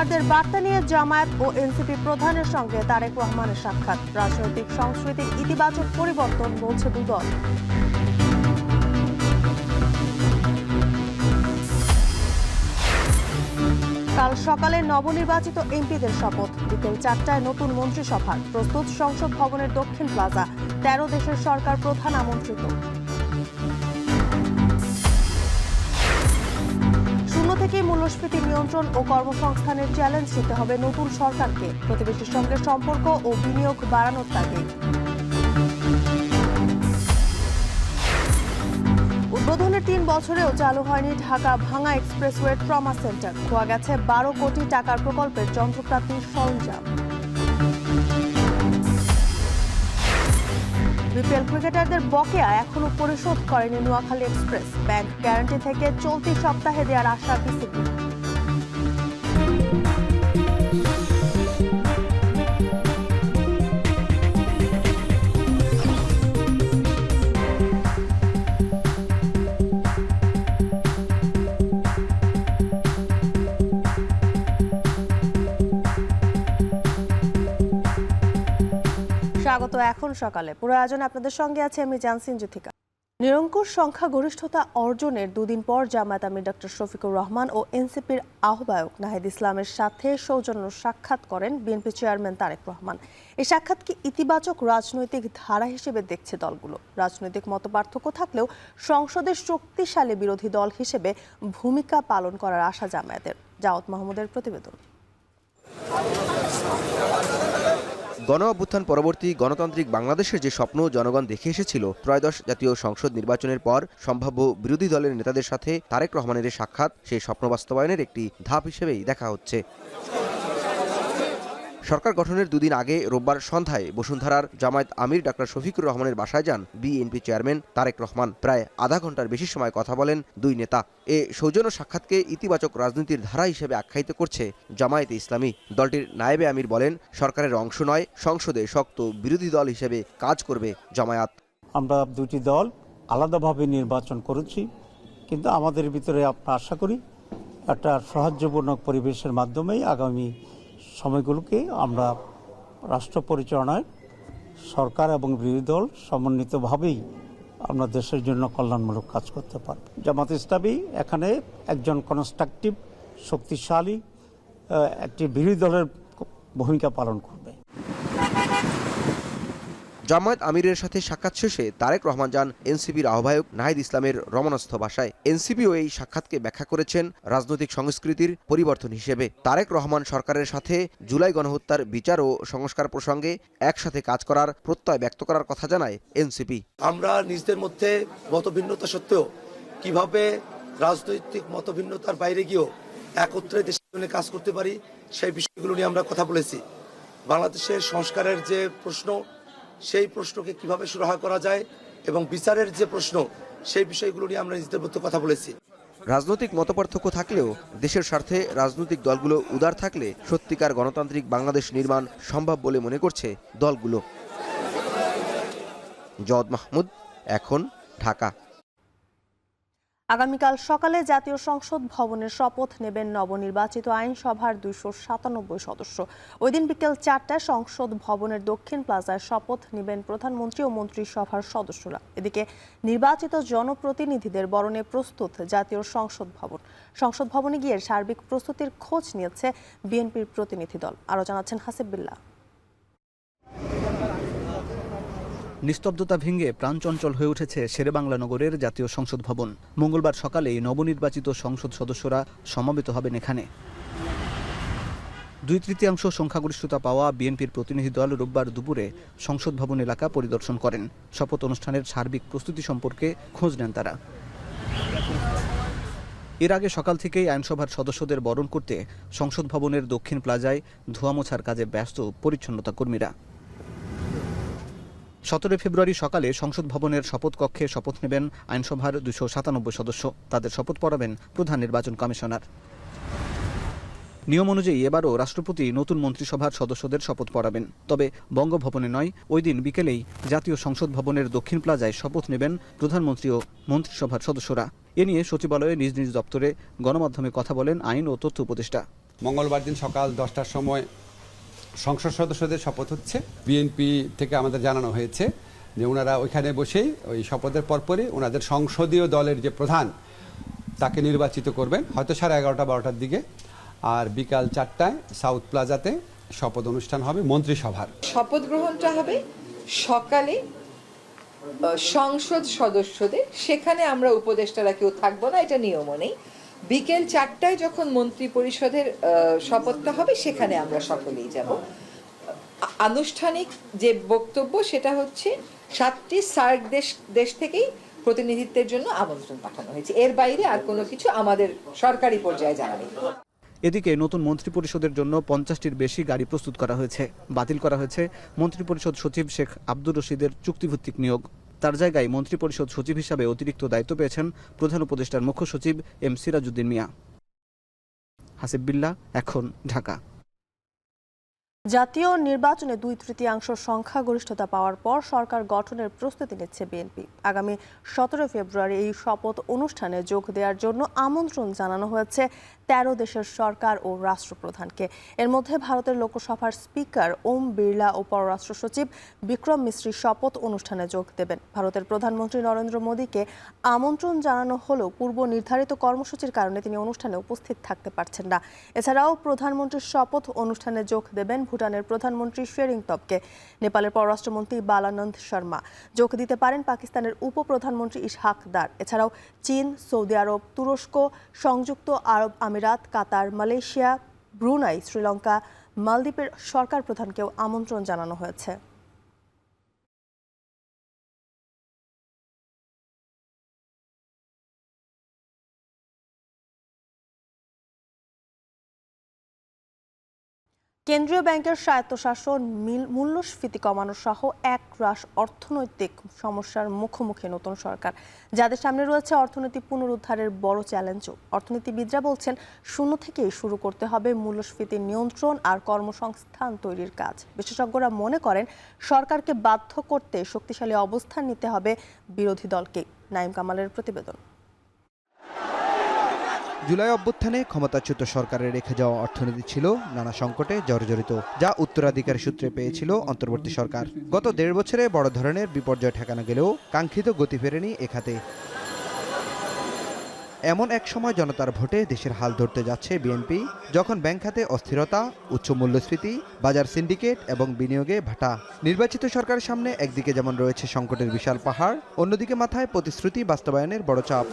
ভোটারদের বার্তা নিয়ে জামায়াত ও এনসিপি প্রধানের সঙ্গে তারেক রহমানের সাক্ষাৎ। রাজনৈতিক সংস্কৃতির ইতিবাচক পরিবর্তন বলছে দুদল। কাল সকালে নবনির্বাচিত এমপিদের শপথ। বিকেল 4টায় নতুন মন্ত্রিসভার প্রস্তুত সংসদ ভবনের দক্ষিণ প্লাজা। 13 দেশের সরকার প্রধান আমন্ত্রিত। শূন্য থেকে মূল্যস্ফীতি নিয়ন্ত্রণ ও কর্মসংস্থানের চ্যালেঞ্জ নিতে হবে নতুন সরকারকে। প্রতিবেশীর সঙ্গে সম্পর্ক ও বিনিয়োগ বাড়ানোর তাগিদ। উদ্বোধনের 3 বছরেও চালু হয়নি ঢাকা ভাঙা এক্সপ্রেসওয়ে ট্রমা সেন্টার। খোয়া গেছে 12 কোটি টাকার প্রকল্পের যন্ত্রপাতির সরঞ্জাম। বিপিএল ক্রিকেটারদের বকেয়া এখনো পরিশোধ করেনি নোয়াখালী এক্সপ্রেস। ব্যাংক গ্যারান্টি থেকে চলতি সপ্তাহে দেওয়ার আশা বিসিবি। স্বাগত এখন সকালে। পুরো আয়োজনে আপনাদের সঙ্গে আছে আমি জানসিন জুথিকা। নিরঙ্কুশ সংখ্যাগরিষ্ঠতা অর্জনের দুদিন পর জামায়াত আমির ডক্টর শফিকুর রহমান ও এনসিপির আহ্বায়ক নাহিদ ইসলামের সাথে সৌজন্য সাক্ষাৎ করেন বিএনপি চেয়ারম্যান তারেক রহমান। এই সাক্ষাৎকে ইতিবাচক রাজনৈতিক ধারা হিসেবে দেখছে দলগুলো। রাজনৈতিক মতপার্থক্য থাকলেও সংসদের শক্তিশালী বিরোধী দল হিসেবে ভূমিকা পালন করার আশা জামায়াতের। জাওয়াত মাহমুদের প্রতিবেদন। গণ অভ্যুত্থান পরবর্তী গণতান্ত্রিক বাংলাদেশের যে স্বপ্ন জনগণ দেখে এসেছিল, ত্রয়োদশ জাতীয় সংসদ নির্বাচনের পর সম্ভাব্য বিরোধী দলের নেতাদের সাথে তারেক রহমানের সাক্ষাৎ সেই স্বপ্ন বাস্তবায়নের একটি ধাপ হিসেবেই দেখা হচ্ছে। সরকার গঠনের দুদিন আগে রোববার সন্ধ্যায় বসুন্ধরার জামায়াত আমির ডক্টর শফিকুর রহমানের বাসায় যান বিএনপি চেয়ারম্যান তারেক রহমান। প্রায় আধা ঘন্টার বেশি সময় কথা বলেন দুই নেতা। এ সৌজন্য সাক্ষাৎকে ইতিবাচক রাজনীতির ধারা হিসেবে আখ্যায়িত করছে জামায়াতে ইসলামী। দলটির নায়েবে আমির বলেন, সরকারের অংশ নয়, সংসদে শক্ত বিরোধী দল হিসেবে কাজ করবে জামায়াত। আমরা দুটি দল আলাদাভাবে নির্বাচন করেছি, কিন্তু আমাদের ভিতরে আমরা আশা করি একটা সৌহার্দ্যপূর্ণ পরিবেশের মাধ্যমেই আগামী সময়গুলোকে আমরা রাষ্ট্র পরিচালনায় সরকার এবং বিরোধী দল সমন্বিতভাবেই আমরা দেশের জন্য কল্যাণমূলক কাজ করতে পারব। জামাত ইসলামী এখানে একজন কনস্ট্রাকটিভ শক্তিশালী একটি বিরোধী দলের ভূমিকা পালন করবে। জামায়াত আমিরের সাথে সাক্ষাৎ শেষে তারেক রহমান যান এনসিপির আহ্বায়ক নাহিদ ইসলামের রমণস্থ বাসায়। এনসিপিও এই সাক্ষাৎকে ব্যাখ্যা করেছেন রাজনৈতিক সংস্কৃতির পরিবর্তন হিসেবে। তারেক রহমান সরকারের সাথে জুলাই গণহত্যার বিচার ও সংস্কার প্রসঙ্গে একসাথে কাজ করার প্রত্যয় ব্যক্ত করার কথা জানায় এনসিপি। আমরা নিজেদের মধ্যে মতভিন্নতা সত্ত্বেও কিভাবে রাজনৈতিক মতভিন্নতার বাইরে গিয়েও একত্রে দেশের জন্য কাজ করতে পারি, সেই বিষয়গুলো নিয়ে আমরা কথা বলেছি। বাংলাদেশের সংস্কারের যে প্রশ্ন, সেই প্রশ্নকে কিভাবে সুরাহা করা যায় এবং বিচারের যে প্রশ্ন, সেই বিষয়গুলো নিয়ে আমরা নিজেদের মধ্যে কথা বলেছি। রাজনৈতিক মতপার্থক্য থাকলেও দেশের স্বার্থে রাজনৈতিক দলগুলো উদার থাকলে সত্যিকার গণতান্ত্রিক বাংলাদেশ নির্মাণ সম্ভব বলে মনে করছে দলগুলো। জাওয়াত মাহমুদ, এখন, ঢাকা। আগামীকাল সকালে জাতীয় সংসদ ভবনের শপথ নেবেন নবনির্বাচিত আইনসভার 297 সদস্য। ওই দিন বিকেল 4টায় সংসদ ভবনের দক্ষিণ প্লাজায় শপথ নেবেন প্রধানমন্ত্রী ও মন্ত্রিসভার সদস্যরা। এদিকে নির্বাচিত জনপ্রতিনিধিদের বরণে প্রস্তুত জাতীয় সংসদ ভবন। সংসদ ভবনে গিয়ে সার্বিক প্রস্তুতির খোঁজ নিয়েছে বিএনপির প্রতিনিধি দল। আরও জানাচ্ছেন হাসিব বিল্লাহ। নিস্তব্ধতা ভেঙে প্রাণচঞ্চল হয়ে উঠেছে শেরেবাংলা নগরের জাতীয় সংসদ ভবন। মঙ্গলবার সকালেই নবনির্বাচিত সংসদ সদস্যরা সমাবেত হবেন এখানে। 2/3 সংখ্যাগরিষ্ঠতা পাওয়া বিএনপির প্রতিনিধি দল রোববার দুপুরে সংসদ ভবন এলাকা পরিদর্শন করেন। শপথ অনুষ্ঠানের সার্বিক প্রস্তুতি সম্পর্কে খোঁজ নেন তারা। এর আগে সকাল থেকেই আইনসভার সদস্যদের বরণ করতে সংসদ ভবনের দক্ষিণ প্লাজায় ধোয়া মোছার কাজে ব্যস্ত পরিচ্ছন্নতা কর্মীরা। 17 ফেব্রুয়ারি সকালে সংসদ ভবনের শপথ কক্ষে শপথ নেবেন আইনসভার 297 সদস্য। তাদের শপথ পড়াবেন প্রধান নির্বাচন কমিশনার। নিয়ম অনুযায়ী এবারও রাষ্ট্রপতি নতুন মন্ত্রিসভার সদস্যদের শপথ পড়াবেন। তবে বঙ্গভবনে নয়, ওই দিন বিকেলেই জাতীয় সংসদ ভবনের দক্ষিণ প্লাজায় শপথ নেবেন প্রধানমন্ত্রী ও মন্ত্রিসভার সদস্যরা। এ নিয়ে সচিবালয়ে নিজ নিজ দপ্তরে গণমাধ্যমে কথা বলেন আইন ও তথ্য উপদেষ্টা। মঙ্গলবার দিন সকাল 10টার সময় সংসদ সদস্যদের শপথ হচ্ছে। বিএনপি থেকে আমাদের জানানো হয়েছে যে ওনারা ওইখানে বসেই ওই শপথের পরপরই ওনাদের সংসদীয় দলের যে প্রধান তাকে নির্বাচিত করবেন, হয়তো 11:30-12টার দিকে। আর বিকাল 4টায় সাউথ প্লাজাতে শপথ অনুষ্ঠান হবে মন্ত্রিসভার। শপথ গ্রহণটা হবে সকালে সংসদ সদস্যদের, সেখানে আমরা উপদেষ্টারা কেউ থাকবো না, এটা নিয়মও নেই। বিকেল 4টায় যখন মন্ত্রী পরিষদের শপথটা হবে সেখানে আমরা সকলেই যাব। আনুষ্ঠানিক যে বক্তব্য সেটা হচ্ছে 7টি সার্ক দেশ থেকেই প্রতিনিধিত্বের জন্য আমন্ত্রণ পাঠানো হয়েছে। এর বাইরে আর কোনো কিছু আমাদের সরকারি পর্যায়ে জানা নেই। এদিকে নতুন মন্ত্রিপরিষদের জন্য 50টির বেশি গাড়ি প্রস্তুত করা হয়েছে। বাতিল করা হয়েছে মন্ত্রিপরিষদ সচিব শেখ আব্দুর রশিদের চুক্তিভিত্তিক নিয়োগ। তার জায়গায় মন্ত্রিপরিষদ সচিব হিসাবে অতিরিক্ত দায়িত্ব পেয়েছেন প্রধান উপদেষ্টার মুখ্য সচিব এম সিরাজউদ্দিন মিয়া। হাসিব বিল্লাহ, এখন, ঢাকা। জাতীয় নির্বাচনে 2/3 সংখ্যাগরিষ্ঠতা পাওয়ার পর সরকার গঠনের প্রস্তুতি নিচ্ছে বিএনপি। আগামী 17 ফেব্রুয়ারি এই শপথ অনুষ্ঠানে যোগ দেওয়ার জন্য আমন্ত্রণ জানানো হয়েছে 13 দেশের সরকার ও রাষ্ট্রপ্রধানকে। এর মধ্যে ভারতের লোকসভার স্পিকার ওম বিড়লা ও পররাষ্ট্র সচিব বিক্রম মিশ্রি শপথ অনুষ্ঠানে যোগ দেবেন। ভারতের প্রধানমন্ত্রী নরেন্দ্র মোদীকে আমন্ত্রণ জানানো হলেও পূর্ব নির্ধারিত কর্মসূচির কারণে তিনি অনুষ্ঠানে উপস্থিত থাকতে পারছেন না। এছাড়াও প্রধানমন্ত্রীর শপথ অনুষ্ঠানে যোগ দেবেন ভুটানের প্রধানমন্ত্রী শেরিং তবগে। নেপালের পররাষ্ট্রমন্ত্রী বালানন্দ শর্মা যোগ দিতে পারেন পাকিস্তানের উপপ্রধানমন্ত্রী ইসহাক দার। এছাড়াও চীন, সৌদি আরব, তুরস্ক, সংযুক্ত আরব আমিরাত, কাতার, মালয়েশিয়া, ব্রুনাই, শ্রীলঙ্কা, মালদ্বীপের সরকার প্রধানকেও আমন্ত্রণ জানানো হয়েছে। কেন্দ্রীয় ব্যাংকের স্বায়ত্তশাসন, মূল্যস্ফীতি কমানো সহ একরাশ অর্থনৈতিক সমস্যার মুখোমুখি নতুন সরকার, যাদের সামনে রয়েছে অর্থনীতি পুনরুদ্ধারের বড় চ্যালেঞ্জও। অর্থনীতিবিদরা বলছেন, শূন্য থেকেই শুরু করতে হবে মূল্যস্ফীতি নিয়ন্ত্রণ আর কর্মসংস্থান তৈরির কাজ। বিশেষজ্ঞরা মনে করেন, সরকারকে বাধ্য করতে শক্তিশালী অবস্থান নিতে হবে বিরোধী দলকে। নাইম কামালের প্রতিবেদন। জুলাই অভ্যুত্থানে ক্ষমতাচ্যুত সরকারের রেখে যাওয়া অর্থনীতি ছিল নানা সংকটে জর্জরিত, যা উত্তরাধিকার সূত্রে পেয়েছিল অন্তর্বর্তী সরকার। গত 1.5 বছরে বড় ধরনের বিপর্যয় ঠেকানো গেলেও কাঙ্ক্ষিত গতি ফেরেনি এ খাতে। এমন এক সময় জনতার ভোটে দেশের হাল ধরতে যাচ্ছে বিএনপি, যখন ব্যাংক খাতে অস্থিরতা, উচ্চ মূল্যস্ফীতি, বাজার সিন্ডিকেট এবং বিনিয়োগে ভাটা। নির্বাচিত সরকারের সামনে একদিকে যেমন রয়েছে সংকটের বিশাল পাহাড়, অন্যদিকে মাথায় প্রতিশ্রুতি বাস্তবায়নের বড় চাপ।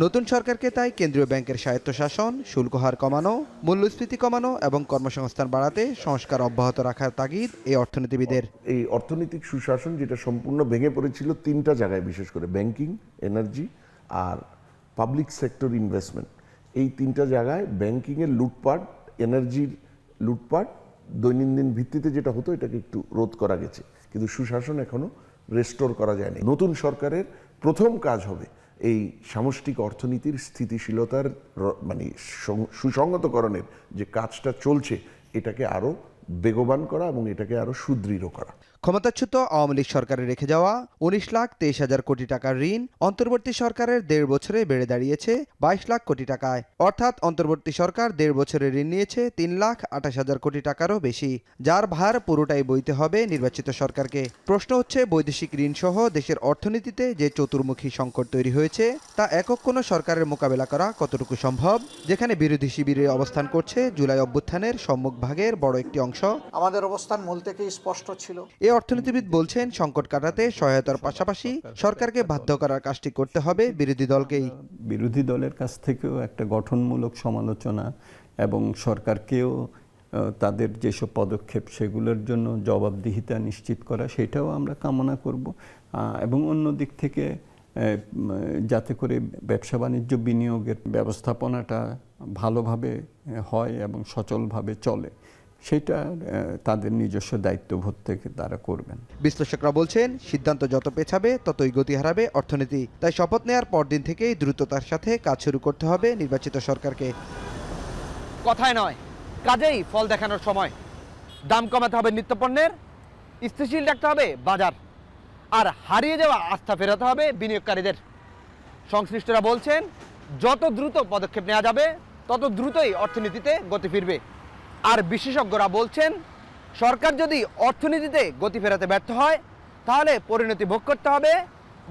নতুন সরকারকে তাই কেন্দ্রীয় ব্যাংকের স্বায়ত্তশাসন, শুল্ক হার কমানো, মূল্যস্ফীতি কমানো এবং কর্মসংস্থান বাড়াতে সংস্কার অব্যাহত রাখার তাগিদ এই অর্থনীতিবিদের। এই অর্থনৈতিক সুশাসন যেটা সম্পূর্ণ ভেঙে পড়েছিল 3টা জায়গায়, বিশেষ করে ব্যাংকিং, এনার্জি আর পাবলিক সেক্টর ইনভেস্টমেন্ট। এই 3টা জায়গায় ব্যাংকিংয়ের লুটপাট, এনার্জির লুটপাট দৈনন্দিন ভিত্তিতে যেটা হতো এটাকে একটু রোধ করা গেছে, কিন্তু সুশাসন এখনো রেস্টোর করা যায়নি। নতুন সরকারের প্রথম কাজ হবে এই সামষ্টিক অর্থনীতির স্থিতিশীলতার মানে সুসংগতকরণের যে কাজটা চলছে এটাকে আরো বেগবান করা এবং এটাকে আরো সুদৃঢ় করা। ক্ষমতাচ্যুত আওয়ামী লীগ সরকারের রেখে যাওয়া 19,23,000 কোটি টাকার ঋণ অন্তর্বর্তী সরকারের 1.5 বছরে বেড়ে দাঁড়িয়েছে 22 লাখ কোটি টাকায়। অর্থাৎ অন্তর্বর্তী সরকার 1.5 বছরে ঋণ নিয়েছে 3,28,000 কোটি টাকারও বেশি, যার ভার পুরোটাই বইতে হবে নির্বাচিত সরকারকে। প্রশ্ন হচ্ছে, বৈদেশিক ঋণ সহ দেশের অর্থনীতিতে যে চতুর্মুখী সংকট তৈরি হয়েছে তা একক কোনো সরকারের মোকাবেলা করা কতটুকু সম্ভব, যেখানে বিরোধী শিবিরে অবস্থান করছে জুলাই অভ্যুত্থানের সম্মুখভাগের বড় একটি অংশ। আমাদের অবস্থান মূল থেকেই স্পষ্ট ছিল। অর্থনীতিবিদ বলছেন, সংকট কাটাতে সহায়তার পাশাপাশি সরকারকে বাধ্য করার কাজটি করতে হবে বিরোধী দলকেই। বিরোধী দলের কাছ থেকেও একটা গঠনমূলক সমালোচনা এবং সরকারকেও তাদের যেসব পদক্ষেপ সেগুলোর জন্য জবাবদিহিতা নিশ্চিত করা, সেটাও আমরা কামনা করব। এবং অন্য দিক থেকে যাতে করে ব্যবসা বাণিজ্য বিনিয়োগের ব্যবস্থাপনাটা ভালোভাবে হয় এবং সচলভাবে চলে, সেটা তাদের নিজস্ব দায়িত্ববোধ থেকে তারা করবেন। বিশ্লেষকরা বলছেন, সিদ্ধান্ত যত পেছাবে ততই গতি হারাবে অর্থনীতি। তাই শপথ নেওয়ার পরদিন থেকেই দ্রুততার সাথে কাজ শুরু করতে হবে নির্বাচিত সরকারকে। কথায় নয়, কাজেই ফল দেখানোর সময়। দাম কমাতে হবে নিত্যপণ্যের, স্থিতিশীল রাখতে হবে বাজার, আর হারিয়ে যাওয়া আস্থা ফেরাতে হবে বিনিয়োগকারীদের। সংশ্লিষ্টরা বলছেন, যত দ্রুত পদক্ষেপ নেওয়া যাবে তত দ্রুতই অর্থনীতিতে গতি ফিরবে। আর বিশেষজ্ঞরা বলছেন, সরকার যদি অর্থনীতিতে গতি ফেরাতে ব্যর্থ হয় তাহলে পরিণতি ভোগ করতে হবে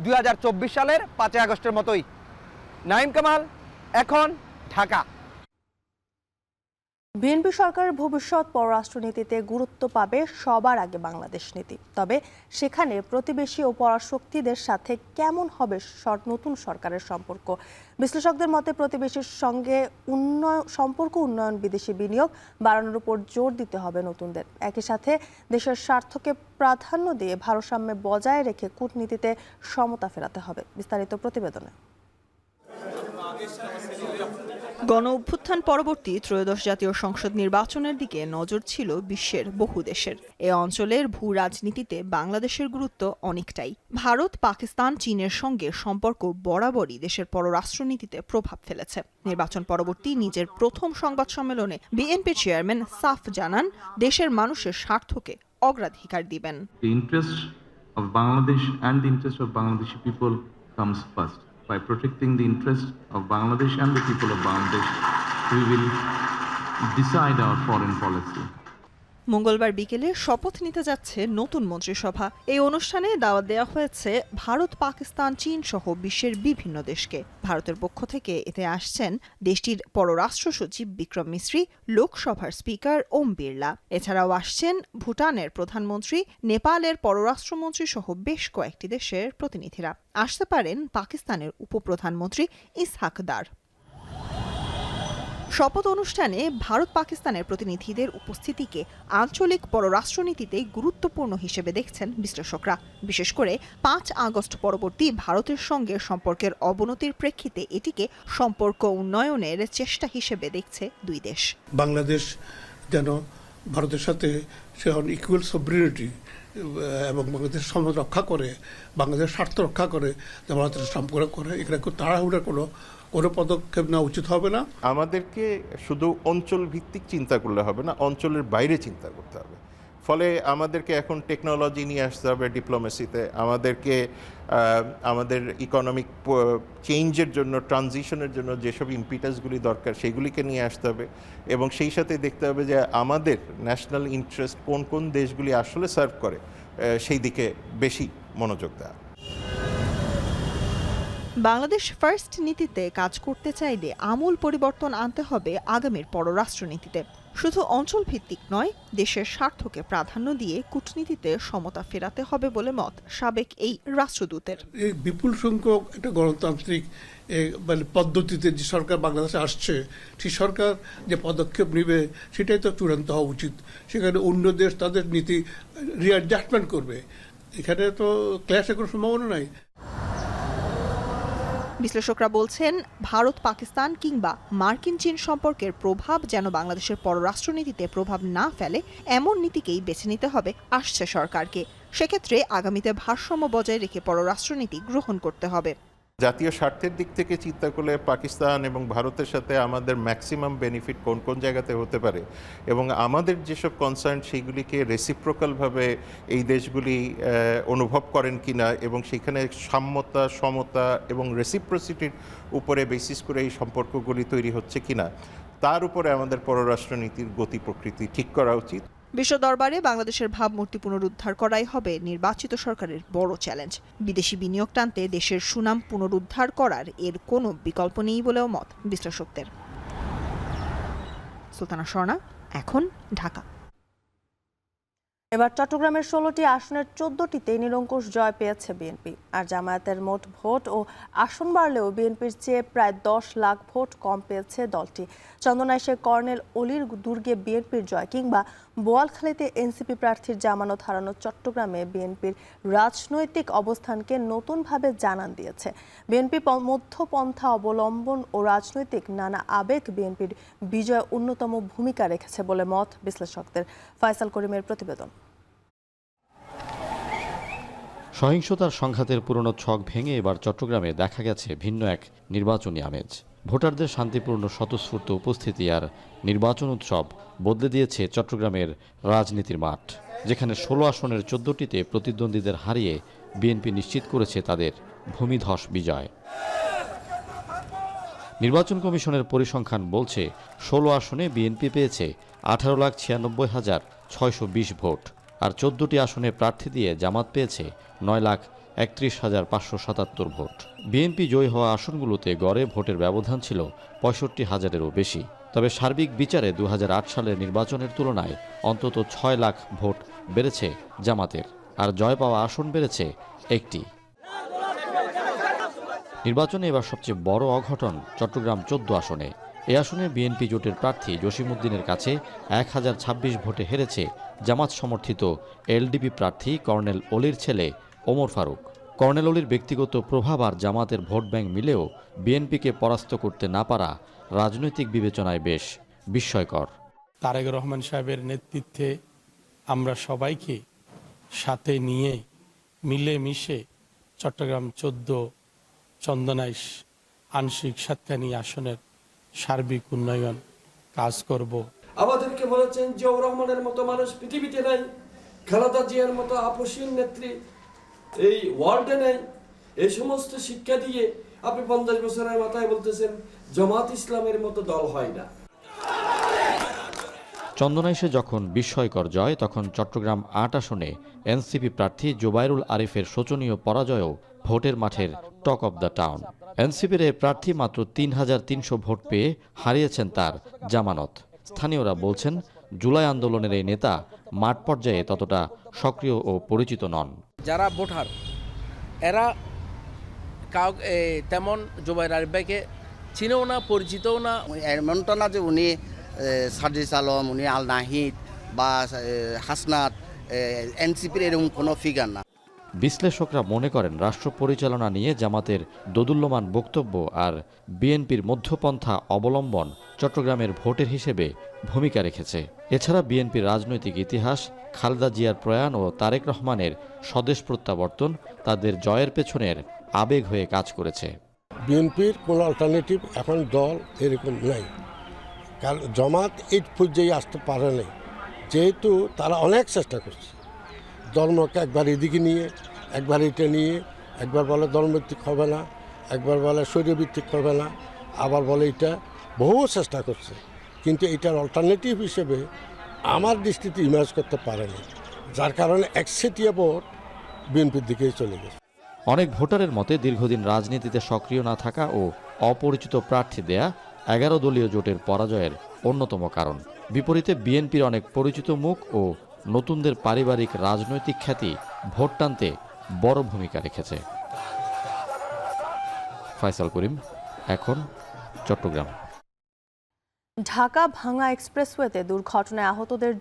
2024 সালের 5 আগস্টের মতোই। নাঈম কামাল, এখন, ঢাকা। বিএনপি সরকারের ভবিষ্যৎ পররাষ্ট্রনীতিতে গুরুত্ব পাবে সবার আগে বাংলাদেশ নীতি। তবে সেখানে প্রতিবেশী ও পরাশক্তিদের সাথে কেমন হবে নতুন সরকারের সম্পর্ক? বিশ্লেষকদের মতে প্রতিবেশীর সঙ্গে সম্পর্ক উন্নয়ন, বিদেশি বিনিয়োগ বাড়ানোর উপর জোর দিতে হবে নতুনদের। একই সাথে দেশের স্বার্থকে প্রাধান্য দিয়ে ভারসাম্যে বজায় রেখে কূটনীতিতে সমতা ফেরাতে হবে। বিস্তারিত প্রতিবেদনে। গণ অভ্যুত্থান পরবর্তী ত্রয়োদশ জাতীয় সংসদ নির্বাচনের দিকে নজর ছিল বিশ্বের বহু দেশের। এ অঞ্চলের ভূ রাজনীতিতে বাংলাদেশের গুরুত্ব অনেকটাই। ভারত, পাকিস্তান, চীনের সঙ্গে সম্পর্ক বরাবরই দেশের পররাষ্ট্রনীতিতে প্রভাব ফেলেছে। নির্বাচন পরবর্তী নিজের প্রথম সংবাদ সম্মেলনে বিএনপি চেয়ারম্যান সাফ জানান, দেশের মানুষের স্বার্থকে অগ্রাধিকার দিবেন। The interest of Bangladesh and the interest of Bangladeshi people comes first. By protecting the interests of Bangladesh and the people of Bangladesh, we will decide our foreign policy. মঙ্গলবার বিকেলে শপথ নিতে যাচ্ছে নতুন মন্ত্রিসভা। এই অনুষ্ঠানে দাওয়াত দেওয়া হয়েছে ভারত, পাকিস্তান, চীন সহ বিশ্বের বিভিন্ন দেশকে। ভারতের পক্ষ থেকে এতে আসছেন দেশটির পররাষ্ট্র সচিব বিক্রম মিশ্রি, লোকসভার স্পিকার ওম বিড়লা। এছাড়াও আসছেন ভুটানের প্রধানমন্ত্রী, নেপালের পররাষ্ট্রমন্ত্রী সহ বেশ কয়েকটি দেশের প্রতিনিধিরা। আসতে পারেন পাকিস্তানের উপপ্রধানমন্ত্রী ইসহাক দার। শপথ অনুষ্ঠানে ভারত পাকিস্তানের প্রতিনিধিদের উপস্থিতিকে আঞ্চলিক পররাষ্ট্রনীতিতে গুরুত্বপূর্ণ হিসেবে দেখছেন বিশ্লেষকরা। বিশেষ করে 5 আগস্ট পরবর্তী ভারতের সঙ্গে সম্পর্কের অবনতির প্রেক্ষিতে এটিকে সম্পর্ক উন্নয়নের চেষ্টা হিসেবে দেখছে দুই দেশ। বাংলাদেশ যেন ভারতের সাথে সে ইকুয়াল সভরেনিটি এবং বাংলাদেশ সম্পদ রক্ষা করে, বাংলাদেশ স্বার্থ রক্ষা করে, ভারতের সম্পর্ক করে, এখানে তাড়াহুড়ার কোনো পদক্ষেপ নেওয়া উচিত হবে না। আমাদেরকে শুধু অঞ্চল ভিত্তিক চিন্তা করলে হবে না, অঞ্চলের বাইরে চিন্তা করতে হবে। ফলে আমাদেরকে এখন টেকনোলজি নিয়ে আসতে হবে ডিপ্লোমেসিতে, আমাদেরকে আমাদের ইকোনমিক চেঞ্জের জন্য, ট্রানজিশনের জন্য যেসব ইম্পিটাসগুলি দরকার সেগুলিকে নিয়ে আসতে হবে, এবং সেই সাথে দেখতে হবে যে আমাদের ন্যাশনাল ইন্টারেস্ট কোন কোন দেশগুলি আসলে সার্ভ করে সেই দিকে বেশি মনোযোগ দেওয়া। বাংলাদেশ ফার্স্ট নীতিতে কাজ করতে চাইলে আমূল পরিবর্তন আনতে হবে আগামীর পররাষ্ট্রনীতিতে। শুধু অঞ্চল ভিত্তিক নয়, দেশের স্বার্থকে প্রাধান্য দিয়ে কূটনীতিতে সমতা ফেরাতে হবে বলে মত সাবেক এই রাষ্ট্রদূতের। এই বিপুল সংখ্যক একটা গণতান্ত্রিক পদ্ধতিতে যে সরকার বাংলাদেশে আসছে, সেই সরকার যে পদক্ষেপ নেবে সেটাই তো চূড়ান্ত হওয়া উচিত। সেখানে অন্য দেশ তাদের নীতি রিঅ্যাডজাস্টমেন্ট করবে, এখানে তো ক্ল্যাশের কোনো সম্ভাবনা নাই। বিশ্লেষকরা বলছেন, ভারত, পাকিস্তান কিংবা মার্কিন চীন সম্পর্কের প্রভাব যেন বাংলাদেশের পররাষ্ট্রনীতিতে প্রভাব না ফেলে, এমন নীতিকেই বেছে নিতে হবে আসছে সরকারকে। সেক্ষেত্রে আগামীতে ভারসাম্য বজায় রেখে পররাষ্ট্রনীতি গ্রহণ করতে হবে। জাতীয় স্বার্থের দিক থেকে চিন্তা করলে পাকিস্তান এবং ভারতের সাথে আমাদের ম্যাক্সিমাম বেনিফিট কোন কোন জায়গাতে হতে পারে, এবং আমাদের যেসব কনসার্ন সেইগুলিকে রেসিপ্রোকালভাবে এই দেশগুলি অনুভব করেন কিনা, এবং সেখানে সাম্যতা, সমতা এবং রেসিপ্রোসিটির উপরে বেসিস করে এই সম্পর্কগুলি তৈরি হচ্ছে কিনা, তার উপরে আমাদের পররাষ্ট্রনীতির গতি প্রকৃতি ঠিক করা উচিত। বিশ্ব দরবারে বাংলাদেশের ভাবমূর্তি পুনরুদ্ধার করাই হবে নির্বাচিত সরকারের বড় চ্যালেঞ্জ। বিদেশি বিনিয়োগ টানতে দেশের সুনাম পুনরুদ্ধার করার এর কোনো বিকল্প নেই বলেও মত বিশ্লেষকদের। সুলতানা স্বর্ণা, এখন, ঢাকা। এবার চট্টগ্রামের 16টি আসনের 14টিতে নিরঙ্কুশ জয় পেয়েছে বিএনপি। আর জামায়াতের মোট ভোট ও আসন বাড়লেও বিএনপির চেয়ে প্রায় 10 লাখ ভোট কম পেয়েছে দলটি। চন্দনাইশে কর্নেল অলির দুর্গে বিএনপির জয়, কিংবা বোয়ালখালীতে এনসিপি প্রার্থীর জামানত হারানো চট্টগ্রামে বিএনপির রাজনৈতিক অবস্থানকে নতুনভাবে জানান দিয়েছে। বিএনপি মধ্যপন্থা অবলম্বন ও রাজনৈতিক নানা আবেগ বিএনপির বিজয়ে অন্যতম ভূমিকা রেখেছে বলে মত বিশ্লেষকদের। ফয়সাল করিমের প্রতিবেদন। সহিংসতার সংঘাতের পুরনো ছক ভেঙে এবার চট্টগ্রামে দেখা গেছে ভিন্ন এক নির্বাচনী আমেজ। ভোটারদের শান্তিপূর্ণ স্বতঃস্ফূর্ত উপস্থিতি আর নির্বাচন উৎসব বদলে দিয়েছে চট্টগ্রামের রাজনীতির মাঠ, যেখানে 16 আসনের 14টিতে প্রতিদ্বন্দ্বীদের হারিয়ে বিএনপি নিশ্চিত করেছে তাদের ভূমিধস বিজয়। নির্বাচন কমিশনের পরিসংখ্যান বলছে 16 আসনে বিএনপি পেয়েছে 18,96,620 ভোট, আর 14টি আসনে প্রার্থী দিয়ে জামাত পেয়েছে 9,31,577 ভোট। বিএনপি জয়ী হওয়া আসনগুলোতে গড়ে ভোটের ব্যবধান ছিল 65,000-এরও বেশি। তবে সার্বিক বিচারে 2008 সালের নির্বাচনের তুলনায় অন্তত 6 লাখ ভোট বেড়েছে জামাতের, আর জয় পাওয়া আসন বেড়েছে একটি। নির্বাচনে এবার সবচেয়ে বড় অঘটন চট্টগ্রাম 14 আসনে। এই আসনে বিএনপি জোটের প্রার্থী জসিমউদ্দিনের কাছে 1026 ভোটে হেরেছে জামাত সমর্থিত এলডিপি প্রার্থী কর্নেল অলির ছেলে ওমর ফারুক। কর্নেল অলির ব্যক্তিগত প্রভাব আর জামাতের ভোট ব্যাংক মিলেও বিএনপিকে পরাস্ত করতে না পারা রাজনৈতিক বিবেচনায় বেশ বিস্ময়কর। তারেক রহমান সাহেবের নেতৃত্বে আমরা সবাইকে সাথে নিয়ে মিলেমিশে চট্টগ্রাম 14 চন্দনাইশ আংশিক সাতকানি আসনের সার্বিক উন্নয়ন কাজ করব। আমাদেরকে বলেছেন জিয়াউর রহমানের মতো মানুষ পৃথিবীতে নাই, খালেদা জিয়ার মতো আপসীন নেত্রী এই ওয়ার্ল্ডে নেই। এই সমস্ত শিক্ষা দিয়ে আপনি 50 বছরের মাথায় বলতেছেন জামাত ইসলামের মতো দল হয় না। চন্দনাইশে যখন বিস্ময়কর জয়, তখন চট্টগ্রাম 8 আসনে এনসিপি প্রার্থী জুবাইরুল আরিফের শোচনীয় পরাজয়ও ভোটের মাঠের টক অব দ্য টাউন। এনসিপির এই প্রার্থী মাত্র 3,300 ভোট পেয়ে হারিয়েছেন তার জামানত। স্থানীয়রা বলছেন, জুলাই আন্দোলনের এই নেতা মাঠ পর্যায়ে ততটা সক্রিয় ও পরিচিত নন। যারা ভোটার এরা তেমন জুবাইর আরিফ ভাইকে চিনেও না, পরিচিতও না। এমনটা না যে উনি সার্জিস আলম, উনি আল নাহিদ বা হাসনাত, এনসিপির এরকম কোনো ফিগার না। বিশ্লেষকরা মনে করেন, রাষ্ট্র পরিচালনা নিয়ে জামাতের দোদুল্যমান বক্তব্য আর বিএনপির মধ্যপন্থা অবলম্বন চট্টগ্রামের ভোটের হিসেবে ভূমিকা রেখেছে। এছাড়া বিএনপির রাজনৈতিক ইতিহাস, খালেদা জিয়ার প্রয়াণ ও তারেক রহমানের স্বদেশ প্রত্যাবর্তন তাদের জয়ের পেছনের আবেগ হয়ে কাজ করেছে। বিএনপির কোনো অল্টারনেটিভ এখন দল এরকম নাই, কারণ জামাত এই পর্যায়ে আসতে পারে নাই, যেহেতু তারা অনেক চেষ্টা করছে ধর্মকে একবার এদিকে নিয়ে, একবার এটা নিয়ে, একবার বলে ধর্মভিত্তিক হবে না, একবার বলে শরীরভিত্তিক হবে না, আবার বলে এটা বহু চেষ্টা করছে, কিন্তু এটার অল্টারনেটিভ হিসেবে আমার দৃষ্টিতে ইমেজ করতে পারেনি, যার কারণে একচেটিয়া ভোট বিএনপির দিকেই চলে গেছে। অনেক ভোটারের মতে দীর্ঘদিন রাজনীতিতে সক্রিয় না থাকা ও অপরিচিত প্রার্থী দেয়া 11 দলীয় জোটের পরাজয়ের অন্যতম কারণ। বিপরীতে বিএনপির অনেক পরিচিত মুখ ও নতুনদের পারিবারিক রাজনৈতিক খ্যাতি ভোট টানতে বড় ভূমিকা রেখেছে। ফয়সাল করিম, এখন চট্টগ্রাম। ঢাকা ভাঙ্গা এক্সপ্রেসওয়েতে দুর্ঘটনায় আহতদের